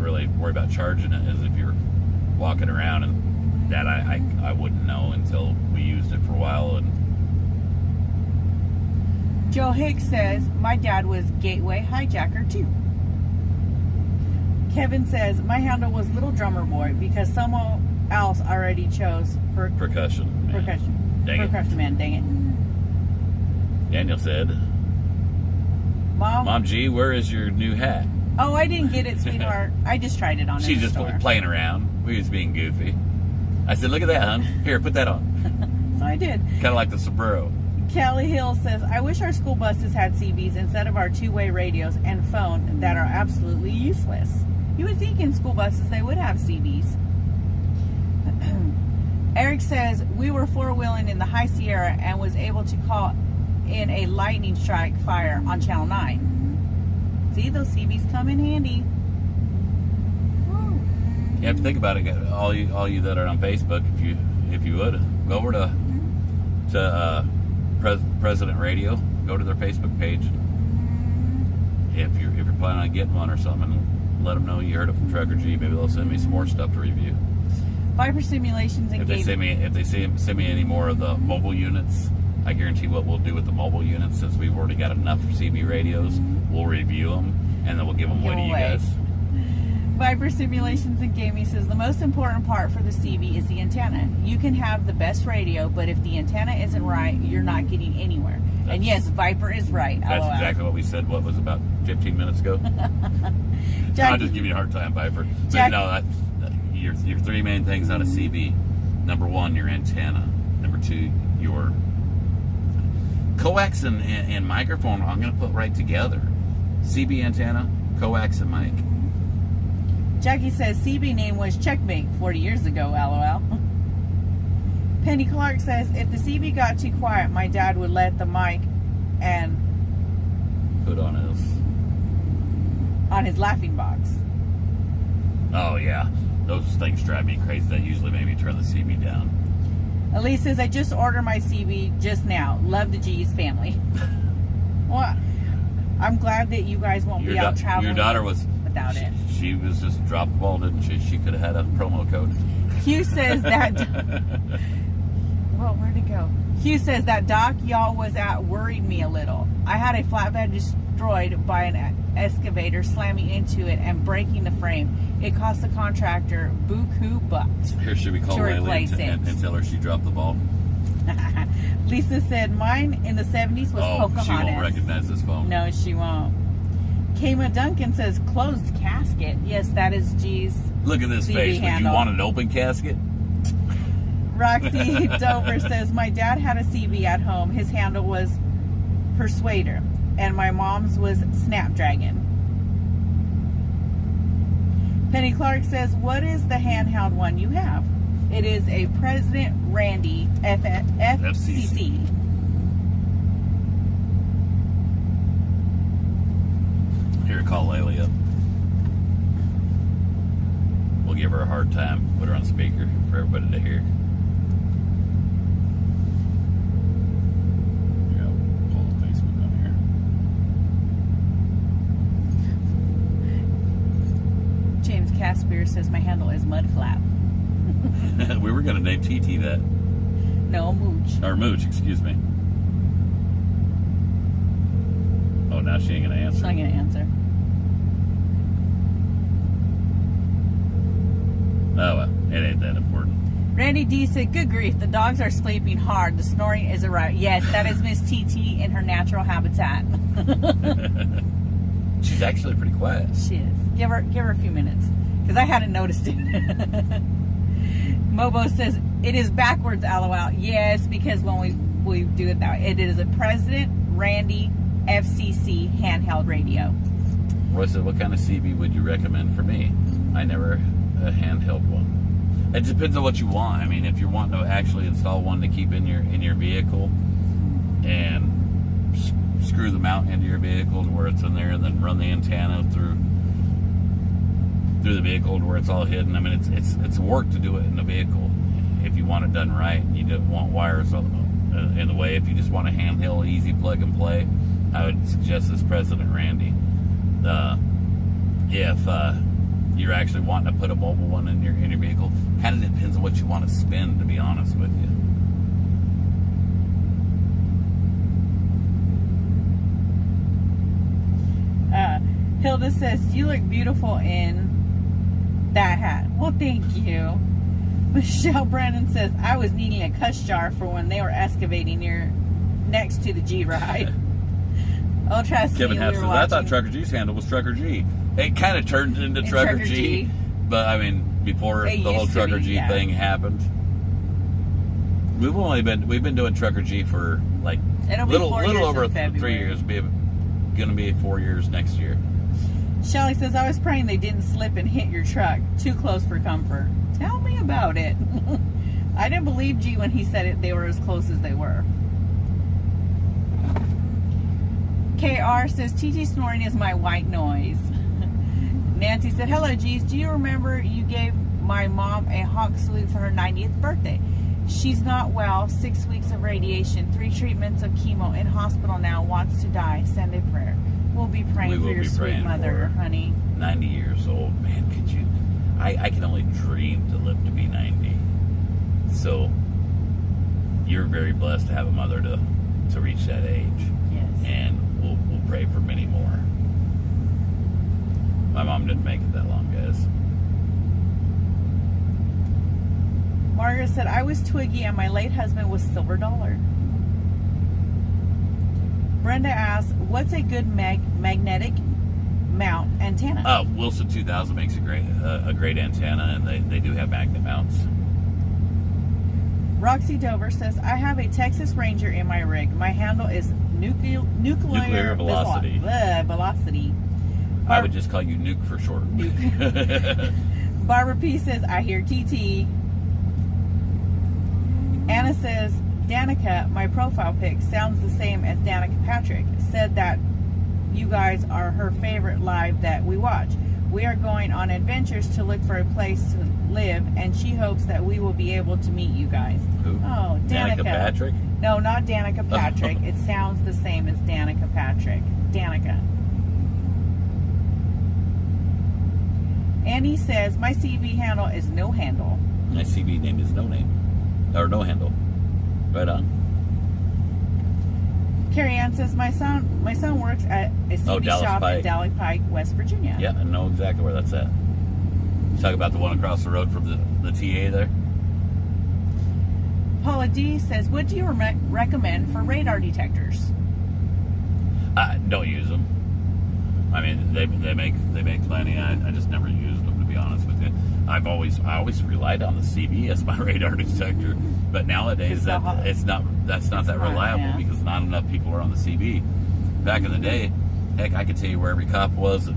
[SPEAKER 1] really worry about charging it is if you're walking around, and that I wouldn't know until we used it for a while. And
[SPEAKER 2] Joe Hicks says, my dad was Gateway Hijacker too. Kevin says, my handle was Little Drummer Boy because someone else already chose
[SPEAKER 1] Percussion Man.
[SPEAKER 2] Percussion Man, dang it.
[SPEAKER 1] Daniel said, Mom G, where is your new hat?
[SPEAKER 2] Oh, I didn't get it, sweetheart. I just tried it on.
[SPEAKER 1] She's just playing around. We was being goofy. I said, look at that, hon. Here, put that on.
[SPEAKER 2] what I did.
[SPEAKER 1] Kind of like the Subaru.
[SPEAKER 2] Kelly Hill says, I wish our school buses had CBs instead of our two-way radios and phone that are absolutely useless. You would think in school buses they would have CBs. Eric says, we were four-wheeling in the High Sierra and was able to call in a lightning strike fire on Channel 9. See, those CBs come in handy.
[SPEAKER 1] You have to think about it, all you that are on Facebook. If you would go over to President Radio, go to their Facebook page. If you're planning on getting one or something, let them know you heard it from Trucker G. Maybe they'll send me some more stuff to review.
[SPEAKER 2] Viper Simulations and
[SPEAKER 1] if they send me any more of the mobile units, I guarantee what we'll do with the mobile units, since we've already got enough CB radios, we'll review them and then we'll give them away to you guys.
[SPEAKER 2] Viper Simulations and Gaming says, the most important part for the CB is the antenna. You can have the best radio, but if the antenna isn't right, you're not getting anywhere. And yes, Viper is right.
[SPEAKER 1] That's exactly what we said, what was about 15 minutes ago? I'll just give you a hard time, Viper. But no, your three main things on a CB. Number one, your antenna. Number two, your coax and microphone, I'm going to put right together. CB antenna, coax and mic.
[SPEAKER 2] Jackie says CB name was Checkmate 40 years ago, LOL. Penny Clark says, if the CB got too quiet, my dad would let the mic and
[SPEAKER 1] put on
[SPEAKER 2] his laughing box.
[SPEAKER 1] Oh yeah, those things drive me crazy. That usually make me turn the CB down.
[SPEAKER 2] Elise says, I just ordered my CB just now. Love the G's family. Well, I'm glad that you guys won't be out traveling.
[SPEAKER 1] Your daughter was
[SPEAKER 2] without it.
[SPEAKER 1] She was just dropped the ball, didn't she? She could have had a promo code.
[SPEAKER 2] Hugh says that. Well, where'd it go? Hugh says that dock y'all was at worried me a little. I had a flatbed destroyed by an excavator slamming into it and breaking the frame. It cost the contractor buku bucks.
[SPEAKER 1] Here, should we call Layla and tell her she dropped the ball?
[SPEAKER 2] Lisa said mine in the 70s was Pocahontas.
[SPEAKER 1] She won't recognize this phone.
[SPEAKER 2] No, she won't. Kayma Duncan says closed casket. Yes, that is G's.
[SPEAKER 1] Look at this
[SPEAKER 2] CB
[SPEAKER 1] face.
[SPEAKER 2] handle.
[SPEAKER 1] Would you want an open casket?
[SPEAKER 2] Roxy Dover says, my dad had a CB at home. His handle was Persuader, and my mom's was Snapdragon. Penny Clark says, what is the handheld one you have? It is a President Randy FCC.
[SPEAKER 1] Here, call Layla up. We'll give her a hard time. Put her on speaker for everybody to hear. Yeah, we'll call Facebook on
[SPEAKER 2] here. James Caspier says my handle is Mudflap.
[SPEAKER 1] We were going to name TT that.
[SPEAKER 2] No, Mooch.
[SPEAKER 1] Or Mooch, excuse me. Oh, now she ain't going to answer.
[SPEAKER 2] She's not going to answer.
[SPEAKER 1] Oh, well, it ain't that important.
[SPEAKER 2] Randy D said, good grief, the dogs are sleeping hard. The snoring is a riot. Yes, that is Miss TT in her natural habitat.
[SPEAKER 1] She's actually pretty quiet.
[SPEAKER 2] She is. Give her a few minutes, because I hadn't noticed it. Mobo says, it is backwards, LOL. Yes, because when we do it that way, it is a President Randy FCC handheld radio.
[SPEAKER 1] Roy said, what kind of CB would you recommend for me? I never a handheld one. It depends on what you want. I mean, if you're wanting to actually install one to keep in your vehicle and screw the mount into your vehicle to where it's in there, and then run the antenna through the vehicle to where it's all hidden. I mean, it's work to do it in the vehicle. If you want it done right, and you don't want wires in the way. If you just want a handheld, easy plug and play, I would suggest this President Randy. If you're actually wanting to put a mobile one in your vehicle, kind of depends on what you want to spend, to be honest with you.
[SPEAKER 2] Hilda says, you look beautiful in that hat. Well, thank you. Michelle Brennan says, I was needing a cuss jar for when they were excavating next to the G ride. Oh, trust
[SPEAKER 1] Kevin
[SPEAKER 2] me,
[SPEAKER 1] Hass says, I thought Trucker G's handle was Trucker G. It kind of turned into Trucker G, but I mean, before the whole Trucker G thing happened. We've been doing Trucker G for like
[SPEAKER 2] It'll be
[SPEAKER 1] little
[SPEAKER 2] 4 years
[SPEAKER 1] over
[SPEAKER 2] in
[SPEAKER 1] 3
[SPEAKER 2] February.
[SPEAKER 1] years. Gonna be 4 years next year.
[SPEAKER 2] Shelly says, I was praying they didn't slip and hit your truck. Too close for comfort. Tell me about it. I didn't believe G when he said it. They were as close as they were. KR says, TT snoring is my white noise. Nancy said, hello, G's. Do you remember you gave my mom a hawk salute for her 90th birthday? She's not well. 6 weeks of radiation, 3 treatments of chemo, in hospital now, wants to die. Send a prayer. We'll be praying for your sweet mother, honey.
[SPEAKER 1] 90 years old, man. Could you? I can only dream to live to be 90. So you're very blessed to have a mother to reach that age.
[SPEAKER 2] Yes.
[SPEAKER 1] And we'll pray for many more. My mom didn't make it that long, guys.
[SPEAKER 2] Margaret said, I was Twiggy and my late husband was Silver Dollar. Brenda asked, what's a good magnetic mount antenna?
[SPEAKER 1] Wilson 2000 makes a great antenna, and they do have magnet mounts.
[SPEAKER 2] Roxy Dover says, I have a Texas Ranger in my rig. My handle is nuclear
[SPEAKER 1] velocity.
[SPEAKER 2] Velocity.
[SPEAKER 1] I would just call you Nuke for short.
[SPEAKER 2] Nuke. Barbara P says, I hear TT. Anna says, Danica, my profile pic sounds the same as Danica Patrick. Said that you guys are her favorite live that we watch. We are going on adventures to look for a place to live, and she hopes that we will be able to meet you guys.
[SPEAKER 1] Who?
[SPEAKER 2] Oh, Danica.
[SPEAKER 1] Danica Patrick?
[SPEAKER 2] No, not Danica Patrick. It sounds the same as Danica Patrick. Danica. Annie says, my CV handle is no handle.
[SPEAKER 1] My CV name is no name. Or no handle. Right on.
[SPEAKER 2] Carrie Ann says, my son works at a CB shop in Dallas Pike, West Virginia.
[SPEAKER 1] Yeah, I know exactly where that's at. You talk about the one across the road from the TA there?
[SPEAKER 2] Paula D says, what do you recommend for radar detectors?
[SPEAKER 1] Don't use them. I mean, they make plenty. I just never used them, to be honest with you. I always relied on the CB as my radar detector, but nowadays that's not that reliable because not enough people are on the CB. Back in the day, heck, I could tell you where every cop was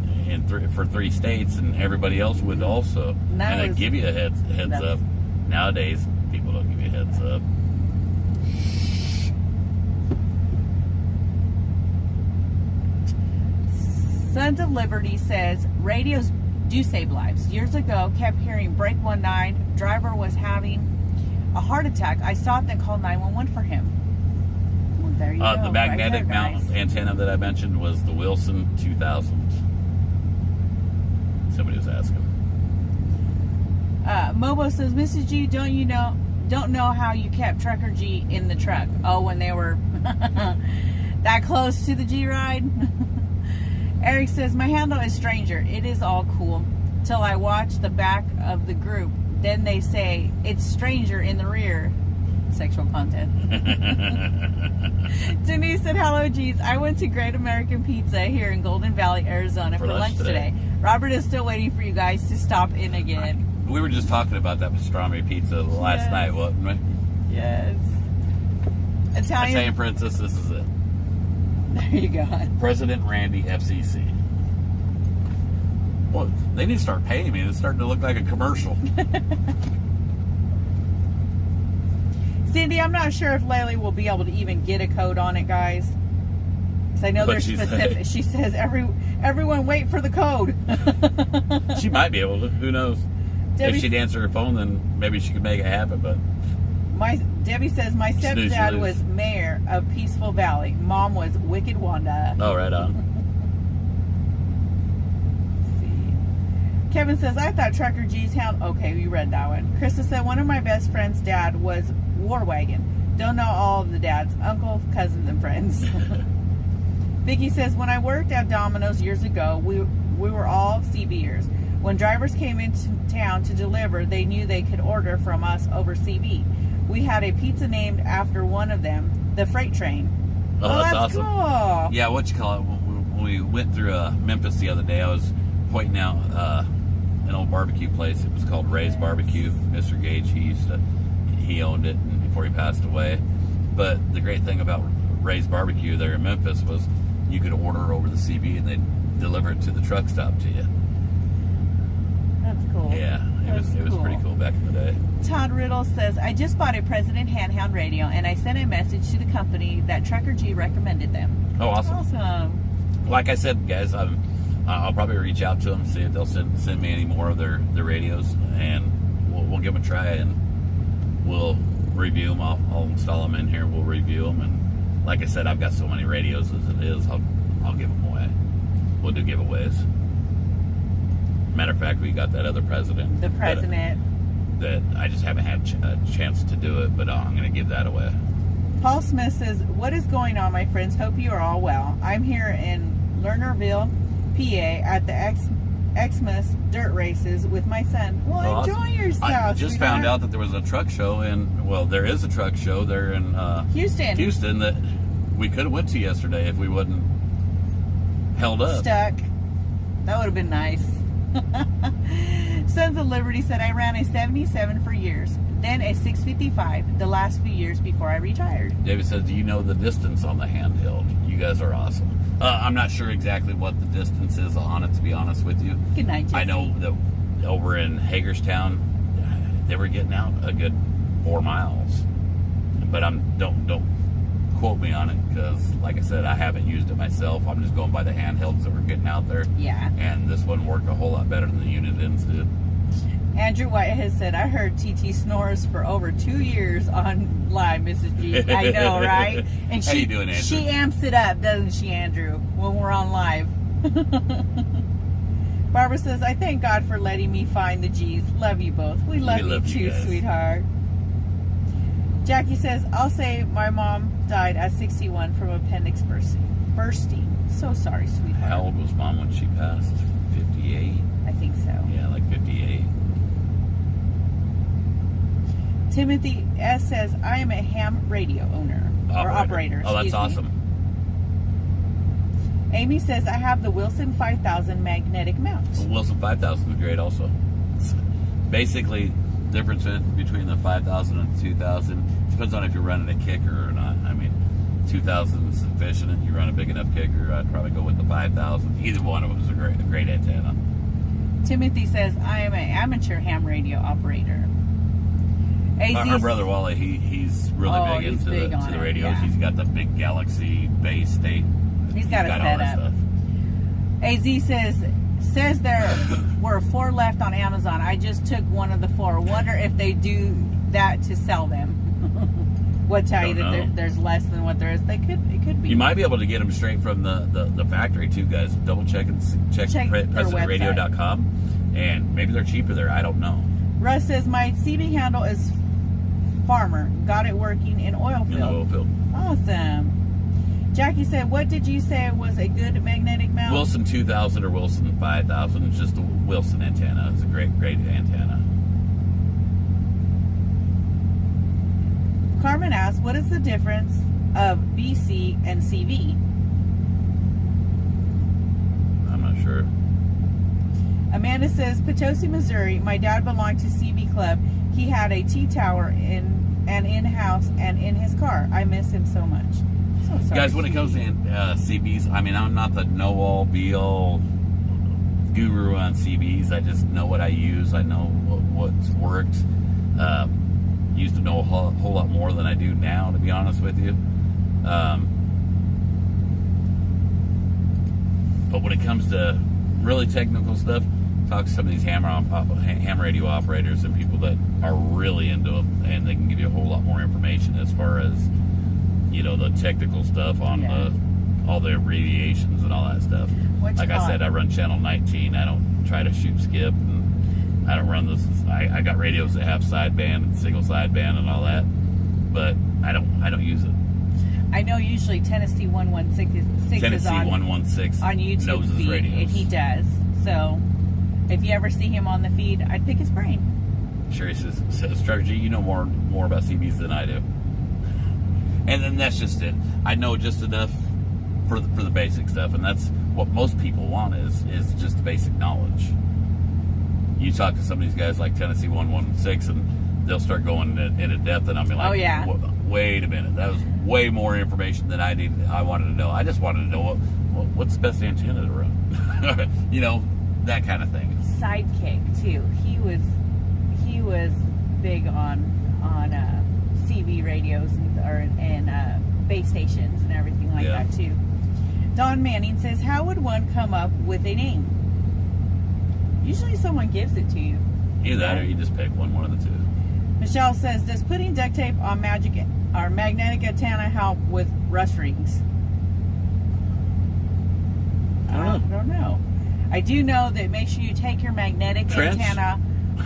[SPEAKER 1] for 3 states, and everybody else would also, and they'd give you a heads up. Nowadays, people don't give you a heads up.
[SPEAKER 2] Sons of Liberty says, radios do save lives. Years ago, kept hearing brake 19, driver was having a heart attack. I stopped and called 911 for him. Well, there you go.
[SPEAKER 1] The magnetic mount antenna that I mentioned was the Wilson 2000. Somebody was asking.
[SPEAKER 2] Mobo says, Mrs. G, don't know how you kept Trucker G in the truck. Oh, when they were that close to the G ride? Eric says, my handle is Stranger. It is all cool. Till I watch the back of the group. Then they say, it's Stranger in the rear. Sexual content. Denise said, hello, G's. I went to Great American Pizza here in Golden Valley, Arizona for lunch today. Robert is still waiting for you guys to stop in again.
[SPEAKER 1] We were just talking about that pastrami pizza last night, wasn't we?
[SPEAKER 2] Yes. Italian
[SPEAKER 1] Princess, this is it.
[SPEAKER 2] There you go.
[SPEAKER 1] President Randy, FCC. Well, they need to start paying me. It's starting to look like a commercial.
[SPEAKER 2] Cindy, I'm not sure if Laylee will be able to even get a code on it, guys. Because I know they're specific. She says, everyone wait for the code.
[SPEAKER 1] She might be able to. Who knows? If she'd answer her phone, then maybe she could make it happen. But
[SPEAKER 2] Debbie says, my stepdad was mayor of Peaceful Valley. Mom was Wicked Wanda.
[SPEAKER 1] Oh, right on.
[SPEAKER 2] Let's see. Kevin says, I thought Trucker G's hound. Okay, we read that one. Krista said, one of my best friend's dad was War Wagon. Don't know all of the dads. Uncles, cousins, and friends. Vicky says, when I worked at Domino's years ago, we were all CBers. When drivers came into town to deliver, they knew they could order from us over CB. We had a pizza named after one of them, the Freight Train.
[SPEAKER 1] Oh, that's awesome.
[SPEAKER 2] Cool.
[SPEAKER 1] Yeah, what you call it? When we went through Memphis the other day, I was pointing out an old barbecue place. It was called Ray's Barbecue. Mr. Gage, he owned it. And before he passed away. But the great thing about Ray's Barbecue there in Memphis was you could order over the CB and they'd deliver it to the truck stop to you.
[SPEAKER 2] That's cool.
[SPEAKER 1] Yeah, it was pretty cool back in the day.
[SPEAKER 2] Todd Riddle says, I just bought a President handheld radio and I sent a message to the company that TruckerG recommended them.
[SPEAKER 1] Oh, awesome.
[SPEAKER 2] Awesome.
[SPEAKER 1] Like I said, guys, I'll probably reach out to them, see if they'll send me any more of their radios, and we'll give them a try, and we'll review them. I'll install them in here. We'll review them, and like I said, I've got so many radios as it is. I'll give them away. We'll do giveaways. Matter of fact, we got that other president.
[SPEAKER 2] The president.
[SPEAKER 1] That I just haven't had a chance to do it, but I'm going to give that away.
[SPEAKER 2] Paul Smith says, what is going on, my friends? Hope you are all well. I'm here in Lernerville, PA at the Xmas dirt races with my son. Well,
[SPEAKER 1] Awesome.
[SPEAKER 2] enjoy yourself.
[SPEAKER 1] I just
[SPEAKER 2] sweetheart.
[SPEAKER 1] found out that there was a truck show there is a truck show there in Houston that we could have went to yesterday if we wasn't held up.
[SPEAKER 2] Stuck. That would have been nice. Sons of Liberty said, I ran a 77 for years, then a 655 the last few years before I retired.
[SPEAKER 1] David says, do you know the distance on the Handheld? You guys are awesome. I'm not sure exactly what the distance is on it, to be honest with you.
[SPEAKER 2] Good night, Jesse.
[SPEAKER 1] I know that over in Hagerstown, they were getting out a good 4 miles. But don't quote me on it, because like I said, I haven't used it myself. I'm just going by the handhelds that were getting out there.
[SPEAKER 2] Yeah.
[SPEAKER 1] And this one worked a whole lot better than the unit ends did.
[SPEAKER 2] Andrew White has said, I heard TT snores for over 2 years on live, Mrs. G. I know, right? And
[SPEAKER 1] How you doing, Andrew?
[SPEAKER 2] She amps it up, doesn't she, Andrew, when we're on live? Barbara says, I thank God for letting me find the G's. Love you both. We love you too,
[SPEAKER 1] guys.
[SPEAKER 2] sweetheart. Jackie says, I'll say my mom died at 61 from appendix bursting. So sorry, sweetheart.
[SPEAKER 1] How old was Mom when she passed? 58?
[SPEAKER 2] I think so.
[SPEAKER 1] Yeah, like 58.
[SPEAKER 2] Timothy S. says, I am a ham radio owner. Or operator.
[SPEAKER 1] Oh, that's
[SPEAKER 2] excuse me.
[SPEAKER 1] awesome.
[SPEAKER 2] Amy says, I have the Wilson 5000 magnetic mount.
[SPEAKER 1] The Wilson 5000 is great also. Basically, the difference between the 5000 and the 2000 depends on if you're running a kicker or not. I mean, 2000 is sufficient. If you run a big enough kicker, I'd probably go with the 5000. Either one of them is a great antenna.
[SPEAKER 2] Timothy says, I am an amateur ham radio operator.
[SPEAKER 1] Our brother Wally, he's really big into the radios.
[SPEAKER 2] Yeah.
[SPEAKER 1] He's got the big Galaxy base state.
[SPEAKER 2] He's got a
[SPEAKER 1] all that
[SPEAKER 2] setup.
[SPEAKER 1] stuff.
[SPEAKER 2] AZ says there were 4 left on Amazon. I just took one of the 4. Wonder if they do that to sell them. What tell you that there's less than what there is? It could be.
[SPEAKER 1] You might be able to get them straight from the factory too, guys. Double check PresidentRadio.com, and maybe they're cheaper there. I don't know.
[SPEAKER 2] Russ says my CB handle is Farmer. Got it working in oil field.
[SPEAKER 1] In the oil field.
[SPEAKER 2] Awesome. Jackie said, what did you say was a good magnetic mount?
[SPEAKER 1] Wilson 2000 or Wilson 5000 is just a Wilson antenna. It's a great antenna.
[SPEAKER 2] Carmen asks, what is the difference of BC and CV?
[SPEAKER 1] I'm not sure.
[SPEAKER 2] Amanda says, Potosi, Missouri. My dad belonged to CB Club. He had a T-tower in-house and in his car. I miss him so much. So sorry,
[SPEAKER 1] guys, when it comes to CBs, I mean, I'm not the know-all, be-all guru on CBs. I just know what I use. I know what's worked. Used to know a whole lot more than I do now, to be honest with you. But when it comes to really technical stuff, talk to some of these ham radio operators and people that are really into them, and they can give you a whole lot more information as far as, you know, the technical stuff on all the abbreviations and all that stuff. Like I said, I run channel 19. I don't try to shoot skip, and I don't run this. I got radios that have sideband and single sideband and all that, but I don't use it.
[SPEAKER 2] I know usually Tennessee 116 is on
[SPEAKER 1] 116
[SPEAKER 2] on YouTube
[SPEAKER 1] knows his
[SPEAKER 2] feed,
[SPEAKER 1] radios.
[SPEAKER 2] and he does. So if you ever see him on the feed, I'd pick his brain.
[SPEAKER 1] Sure, he says, TruckerG, you know more about CBs than I do. And then that's just it. I know just enough for the basic stuff, and that's what most people want is just basic knowledge. You talk to some of these guys like Tennessee 116, and they'll start going into depth, and I'll be like,
[SPEAKER 2] Oh, yeah.
[SPEAKER 1] Wait a minute, that was way more information than I wanted to know. I just wanted to know what's the best antenna to run. You know, that kind of thing.
[SPEAKER 2] Sidekick too. He was big on CB radios and base stations and everything like that too. Don Manning says, how would one come up with a name? Usually someone gives it to you.
[SPEAKER 1] Either that or you just pick one of the two.
[SPEAKER 2] Michelle says, does putting duct tape on magnetic antenna help with rust rings? I don't know. I do know that make sure you take your magnetic antenna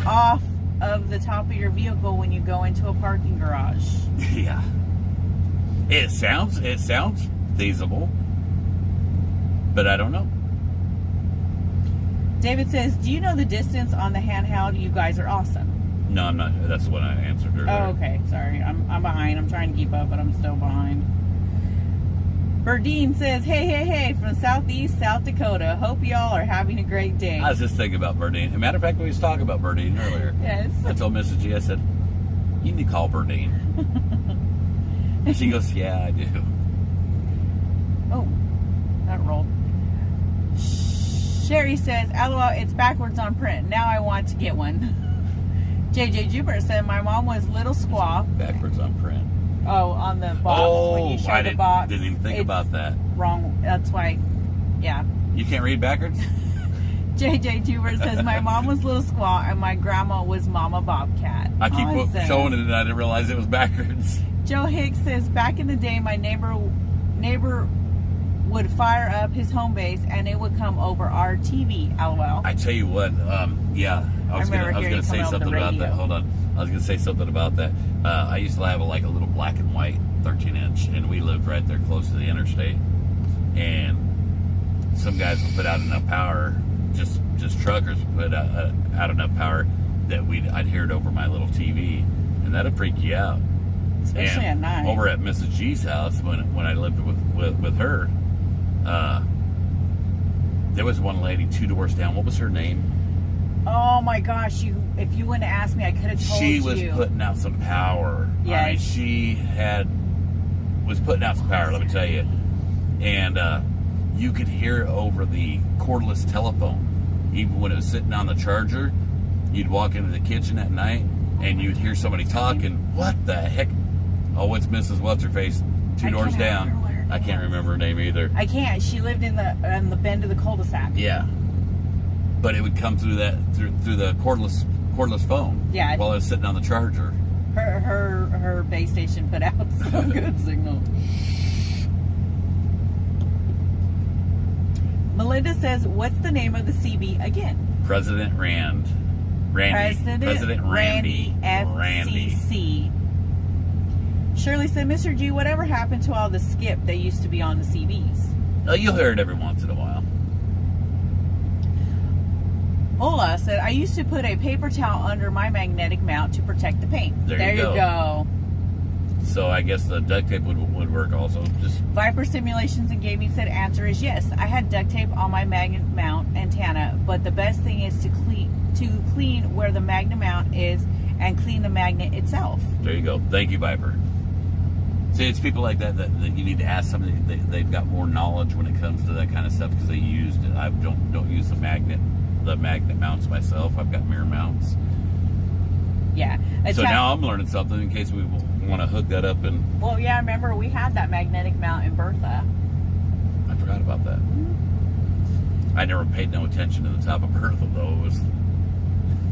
[SPEAKER 2] off of the top of your vehicle when you go into a parking garage.
[SPEAKER 1] Yeah. It sounds feasible, but I don't know.
[SPEAKER 2] David says, do you know the distance on the handheld? You guys are awesome.
[SPEAKER 1] No, I'm not. That's the one I answered earlier.
[SPEAKER 2] Oh, okay. Sorry. I'm behind. I'm trying to keep up, but I'm still behind. Berdine says, hey, from Southeast South Dakota. Hope y'all are having a great day.
[SPEAKER 1] I was just thinking about Berdine. As a matter of fact, we was talking about Berdine earlier.
[SPEAKER 2] Yes.
[SPEAKER 1] I told Mrs. G, I said, you need to call Berdine. And she goes, yeah, I do.
[SPEAKER 2] Oh, that rolled. Sherry says, LOL, it's backwards on print. Now I want to get one. JJ Jupiter said, my mom was little squaw.
[SPEAKER 1] Backwards on print.
[SPEAKER 2] Oh, on the box. When you show the box.
[SPEAKER 1] Didn't even think about that.
[SPEAKER 2] Wrong. That's why, yeah.
[SPEAKER 1] You can't read backwards?
[SPEAKER 2] JJ Jupiter says, my mom was little squaw and my grandma was Mama Bobcat.
[SPEAKER 1] I keep showing it and I didn't realize it was backwards.
[SPEAKER 2] Joe Hicks says, back in the day, my neighbor would fire up his home base and it would come over our TV. LOL.
[SPEAKER 1] I tell you what, yeah. I was going to say something about that. Hold on. I was going to say something about that. I used to have a little black and white 13-inch, and we lived right there close to the interstate. And some guys would put out enough power, just truckers would put out enough power that I'd hear it over my little TV, and that'd freak you out.
[SPEAKER 2] Especially at night.
[SPEAKER 1] Over at Mrs. G's house, when I lived with her, there was one lady 2 doors down. What was her name?
[SPEAKER 2] Oh my gosh! If you wouldn't have asked me, I could have told you.
[SPEAKER 1] She was putting out some power.
[SPEAKER 2] Yes.
[SPEAKER 1] I mean, she was putting out some power. Let me tell you, and you could hear it over the cordless telephone, even when it was sitting on the charger. You'd walk into the kitchen at night, and you'd hear somebody talking. What the heck? Oh, it's Mrs. What's her face? 2 doors down. I can't remember her name either.
[SPEAKER 2] I can't. She lived in the bend of the cul-de-sac.
[SPEAKER 1] Yeah. But it would come through the cordless phone.
[SPEAKER 2] Yeah.
[SPEAKER 1] While I was sitting on the charger.
[SPEAKER 2] Her base station put out some good signal. Melinda says, "What's the name of the CB again?"
[SPEAKER 1] President Randy. President Randy.
[SPEAKER 2] FCC. Shirley said, "Mr. G, whatever happened to all the skip they used to be on the CBs?"
[SPEAKER 1] Oh, you'll hear it every once in a while.
[SPEAKER 2] Ola said, I used to put a paper towel under my magnetic mount to protect the paint.
[SPEAKER 1] There you go. So I guess the duct tape would work also. Just
[SPEAKER 2] Viper Simulations and Gaming said, answer is yes. I had duct tape on my magnet mount antenna, but the best thing is to clean where the magnet mount is and clean the magnet itself.
[SPEAKER 1] There you go. Thank you, Viper. See, it's people like that you need to ask somebody. They've got more knowledge when it comes to that kind of stuff because they used it. I don't use the magnet mounts myself. I've got mirror mounts.
[SPEAKER 2] Yeah.
[SPEAKER 1] So now I'm learning something in case we want to hook that up and.
[SPEAKER 2] Well, yeah, I remember we had that magnetic mount in Bertha.
[SPEAKER 1] I forgot about that. Mm-hmm. I never paid no attention to the top of Bertha though.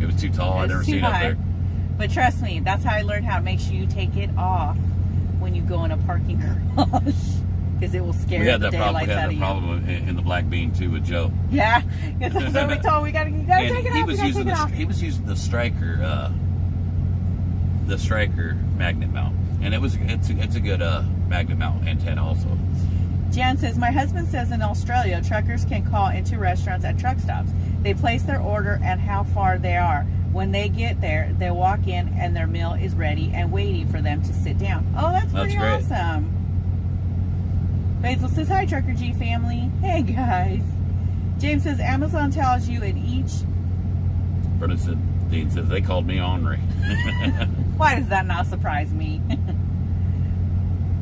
[SPEAKER 1] It was too tall. I never seen it up there.
[SPEAKER 2] But trust me, that's how I learned how to make sure you take it off when you go in a parking garage. Because it will scare the daylights out of you. We had that problem
[SPEAKER 1] in the Black Bean too with Joe.
[SPEAKER 2] Yeah, that's what we told him. You gotta take it off.
[SPEAKER 1] He was using the Striker magnet mount, and it's a good magnet mount antenna also.
[SPEAKER 2] Jan says, my husband says in Australia, truckers can call into restaurants at truck stops. They place their order and how far they are. When they get there, they walk in and their meal is ready and waiting for them to sit down. Oh, that's pretty awesome. Basil says, hi, Trucker G family. Hey, guys. James says, Amazon tells you in each...
[SPEAKER 1] Bernadette Dean says, they called me ornery.
[SPEAKER 2] Why does that not surprise me?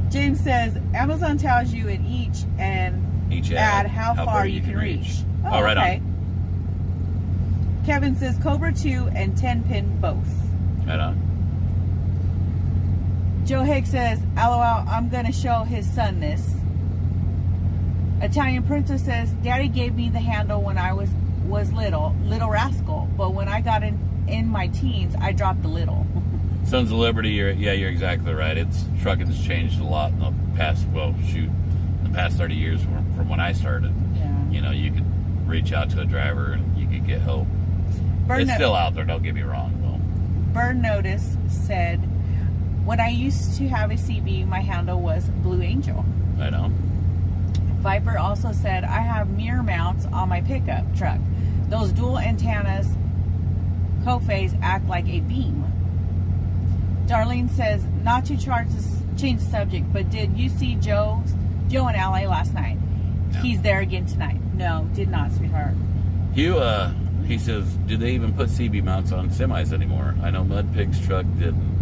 [SPEAKER 2] James says, Amazon tells you in each ad how far you can reach.
[SPEAKER 1] Oh, right
[SPEAKER 2] okay.
[SPEAKER 1] on.
[SPEAKER 2] Kevin says, Cobra 2 and 10-pin both.
[SPEAKER 1] Right on.
[SPEAKER 2] Joe Hicks says, LOL, I'm going to show his son this. Italian Princess says, Daddy gave me the handle when I was little rascal, but when I got in my teens, I dropped the little.
[SPEAKER 1] Sons of Liberty, you're exactly right. Trucking has changed a lot in the past, the past 30 years from when I started.
[SPEAKER 2] Yeah.
[SPEAKER 1] You know, you could reach out to a driver and you could get help. It's still out there, don't get me wrong, though.
[SPEAKER 2] Bird Notice said, when I used to have a CB, my handle was Blue Angel.
[SPEAKER 1] I know.
[SPEAKER 2] Viper also said, I have mirror mounts on my pickup truck. Those dual antennas, COFAs, act like a beam. Darlene says, not to change the subject, but did you see Joe in LA last night?
[SPEAKER 1] No.
[SPEAKER 2] He's there again tonight. No, did not, sweetheart.
[SPEAKER 1] He says, do they even put CB mounts on semis anymore? I know Mud Pig's truck didn't.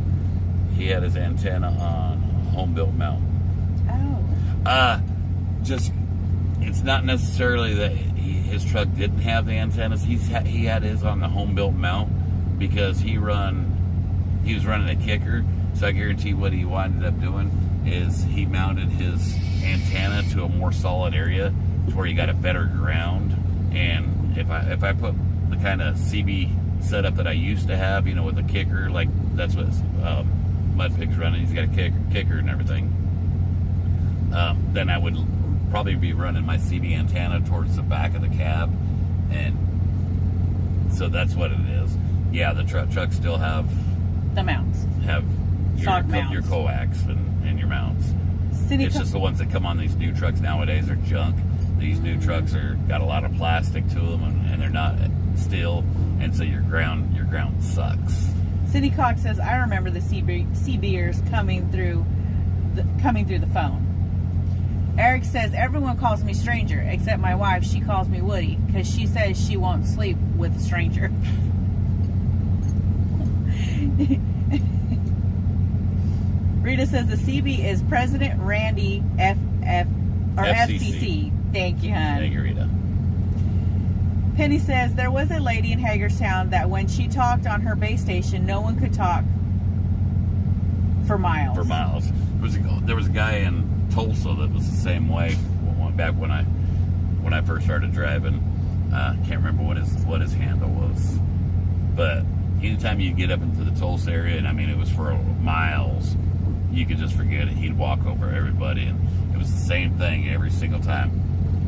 [SPEAKER 1] He had his antenna on a home-built mount.
[SPEAKER 2] Oh.
[SPEAKER 1] It's not necessarily that his truck didn't have the antennas. He had his on the home-built mount because he was running a kicker. So I guarantee what he wound up doing is he mounted his antenna to a more solid area to where you got a better ground. And if I put the kind of CB setup that I used to have, with a kicker, like that's what Mud Pig's running. He's got a kicker and everything. Then I would probably be running my CB antenna towards the back of the cab, and so that's what it is. Yeah, the trucks still have
[SPEAKER 2] the mounts.
[SPEAKER 1] Have
[SPEAKER 2] mounts.
[SPEAKER 1] Your coax and your mounts. It's just the ones that come on these new trucks nowadays are junk. These new trucks got a lot of plastic to them, and they're not steel, and so your ground sucks.
[SPEAKER 2] Cindy Cox says, I remember the CBers coming through the phone. Eric says, everyone calls me stranger, except my wife. She calls me Woody, because she says she won't sleep with a stranger. Rita says, the CB is President Randy FCC. Thank you, hon.
[SPEAKER 1] Thank you, Rita.
[SPEAKER 2] Penny says, there was a lady in Hagerstown that when she talked on her base station, no one could talk for miles. There was a guy in Tulsa that was the same way back when I first started driving. Can't remember what his handle was, but anytime you get up into the Tulsa area, and I mean it was for miles, you could just forget it. He'd walk over everybody, and it was the same thing every single time.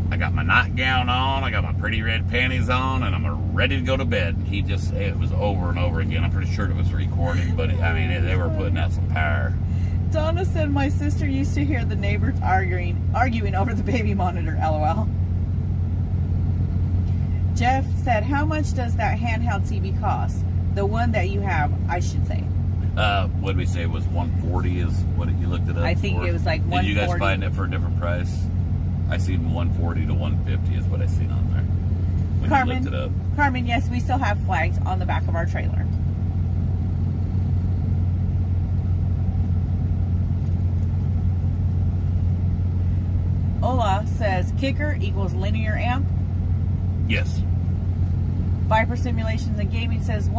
[SPEAKER 2] I got my nightgown on, I got my pretty red panties on, and I'm ready to go to bed. It was over and over again. I'm pretty sure it was recording, but they were putting out some power. Donna said, my sister used to hear the neighbors arguing over the baby monitor, LOL. Jeff said, how much does that handheld CB cost? The one that you have, I should say.
[SPEAKER 1] What did we say? It was $140 is what you looked it up
[SPEAKER 2] I think
[SPEAKER 1] for?
[SPEAKER 2] It was like $140.
[SPEAKER 1] Did you guys find it for a different price? I seen $140 to $150 is what I seen on there when you looked it up.
[SPEAKER 2] Carmen, yes, we still have flags on the back of our trailer. Ola says, kicker equals linear amp.
[SPEAKER 1] Yes.
[SPEAKER 2] Viper Simulations and Gaming says,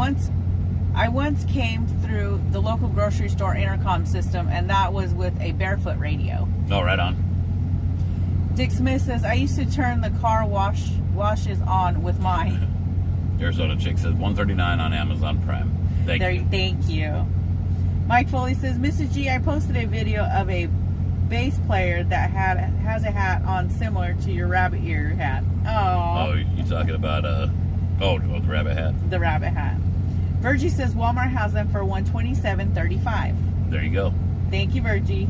[SPEAKER 2] I once came through the local grocery store intercom system, and that was with a barefoot radio.
[SPEAKER 1] Oh, right on.
[SPEAKER 2] Dick Smith says, I used to turn the car washes on with mine.
[SPEAKER 1] Arizona Chick says $139 on Amazon Prime.
[SPEAKER 2] Thank you. Mike Foley says, Mrs. G, I posted a video of a bass player that has a hat on similar to your rabbit ear hat. Oh,
[SPEAKER 1] you talking about the rabbit hat?
[SPEAKER 2] The rabbit hat. Virgie says Walmart has them for $127.35.
[SPEAKER 1] There you go.
[SPEAKER 2] Thank you, Virgie.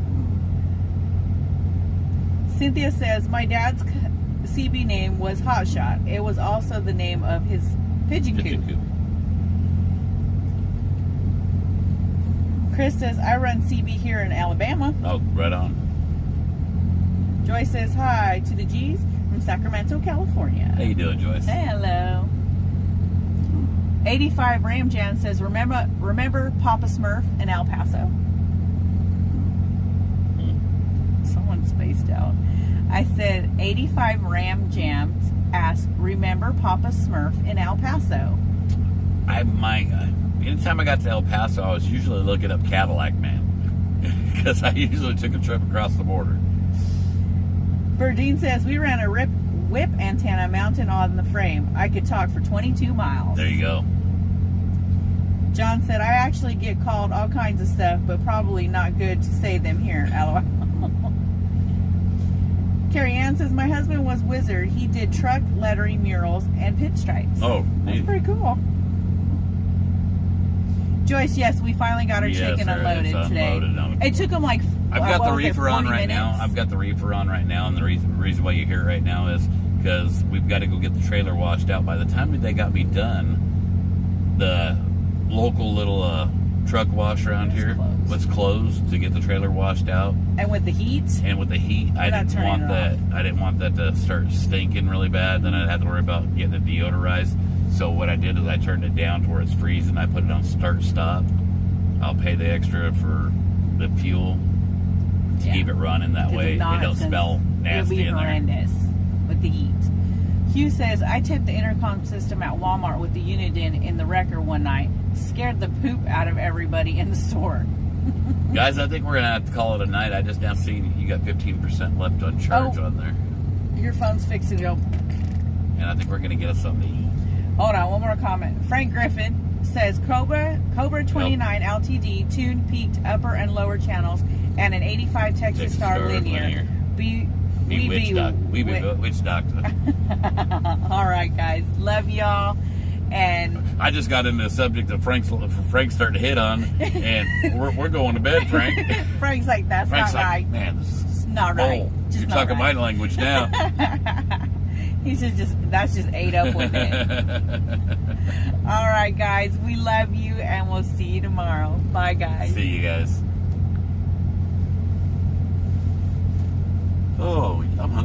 [SPEAKER 2] Cynthia says, my dad's CB name was Hotshot. It was also the name of his pigeon coop. Chris says, I run CB here in Alabama.
[SPEAKER 1] Oh, right on.
[SPEAKER 2] Joyce says, hi to the G's from Sacramento, California.
[SPEAKER 1] How you doing, Joyce?
[SPEAKER 2] Hello. 85 Ram Jan says, remember Papa Smurf in El Paso? Someone spaced out. I said 85 Ram Jams asked, remember Papa Smurf in El Paso?
[SPEAKER 1] Anytime I got to El Paso, I was usually looking up Cadillac Man. Because I usually took a trip across the border.
[SPEAKER 2] Berdine says, we ran a whip antenna mounted on the frame. I could talk for 22 miles.
[SPEAKER 1] There you go.
[SPEAKER 2] John said, I actually get called all kinds of stuff, but probably not good to say them here. LOL. Carrie Ann says, my husband was wizard. He did truck lettering murals and pinstripes.
[SPEAKER 1] Oh,
[SPEAKER 2] that's pretty cool. Joyce, yes, we finally got our chicken unloaded today. It took them like,
[SPEAKER 1] I've got the reefer on right
[SPEAKER 2] minutes?
[SPEAKER 1] now. I've got the reefer on right now, and the reason why you hear it right now is because we've got to go get the trailer washed out. By the time that they got me done, the local little truck wash around here was closed to get the trailer washed out.
[SPEAKER 2] And with the heat?
[SPEAKER 1] I didn't want that. I didn't want that to start stinking really bad. Then I'd have to worry about getting it deodorized. So what I did is I turned it down to where it's freezing. I put it on start-stop. I'll pay the extra for the fuel to keep it running. That way it don't smell nasty in there.
[SPEAKER 2] It'll be horrendous with the heat. Hugh says, I tipped the intercom system at Walmart with the Uniden in the wrecker one night. Scared the poop out of everybody in the store.
[SPEAKER 1] Guys, I think we're going to have to call it a night. I just now see you got 15% left on charge on there.
[SPEAKER 2] Your phone's fixing to go.
[SPEAKER 1] And I think we're going to get us something to eat.
[SPEAKER 2] Hold on, one more comment. Frank Griffin says Cobra 29 LTD tuned peaked upper and lower channels and an 85 Texas Star linear. We be witch doctor. All right, guys. Love y'all. And
[SPEAKER 1] I just got into the subject of Frank's starting to hit on, and we're going to bed, Frank.
[SPEAKER 2] Frank's like, that's
[SPEAKER 1] Frank's
[SPEAKER 2] not right.
[SPEAKER 1] Man, this is
[SPEAKER 2] not right.
[SPEAKER 1] You're talking my language now.
[SPEAKER 2] He said, that's just ate up with it. All right, guys. We love you, and we'll see you tomorrow. Bye, guys.
[SPEAKER 1] See you guys. Oh, I'm hungry.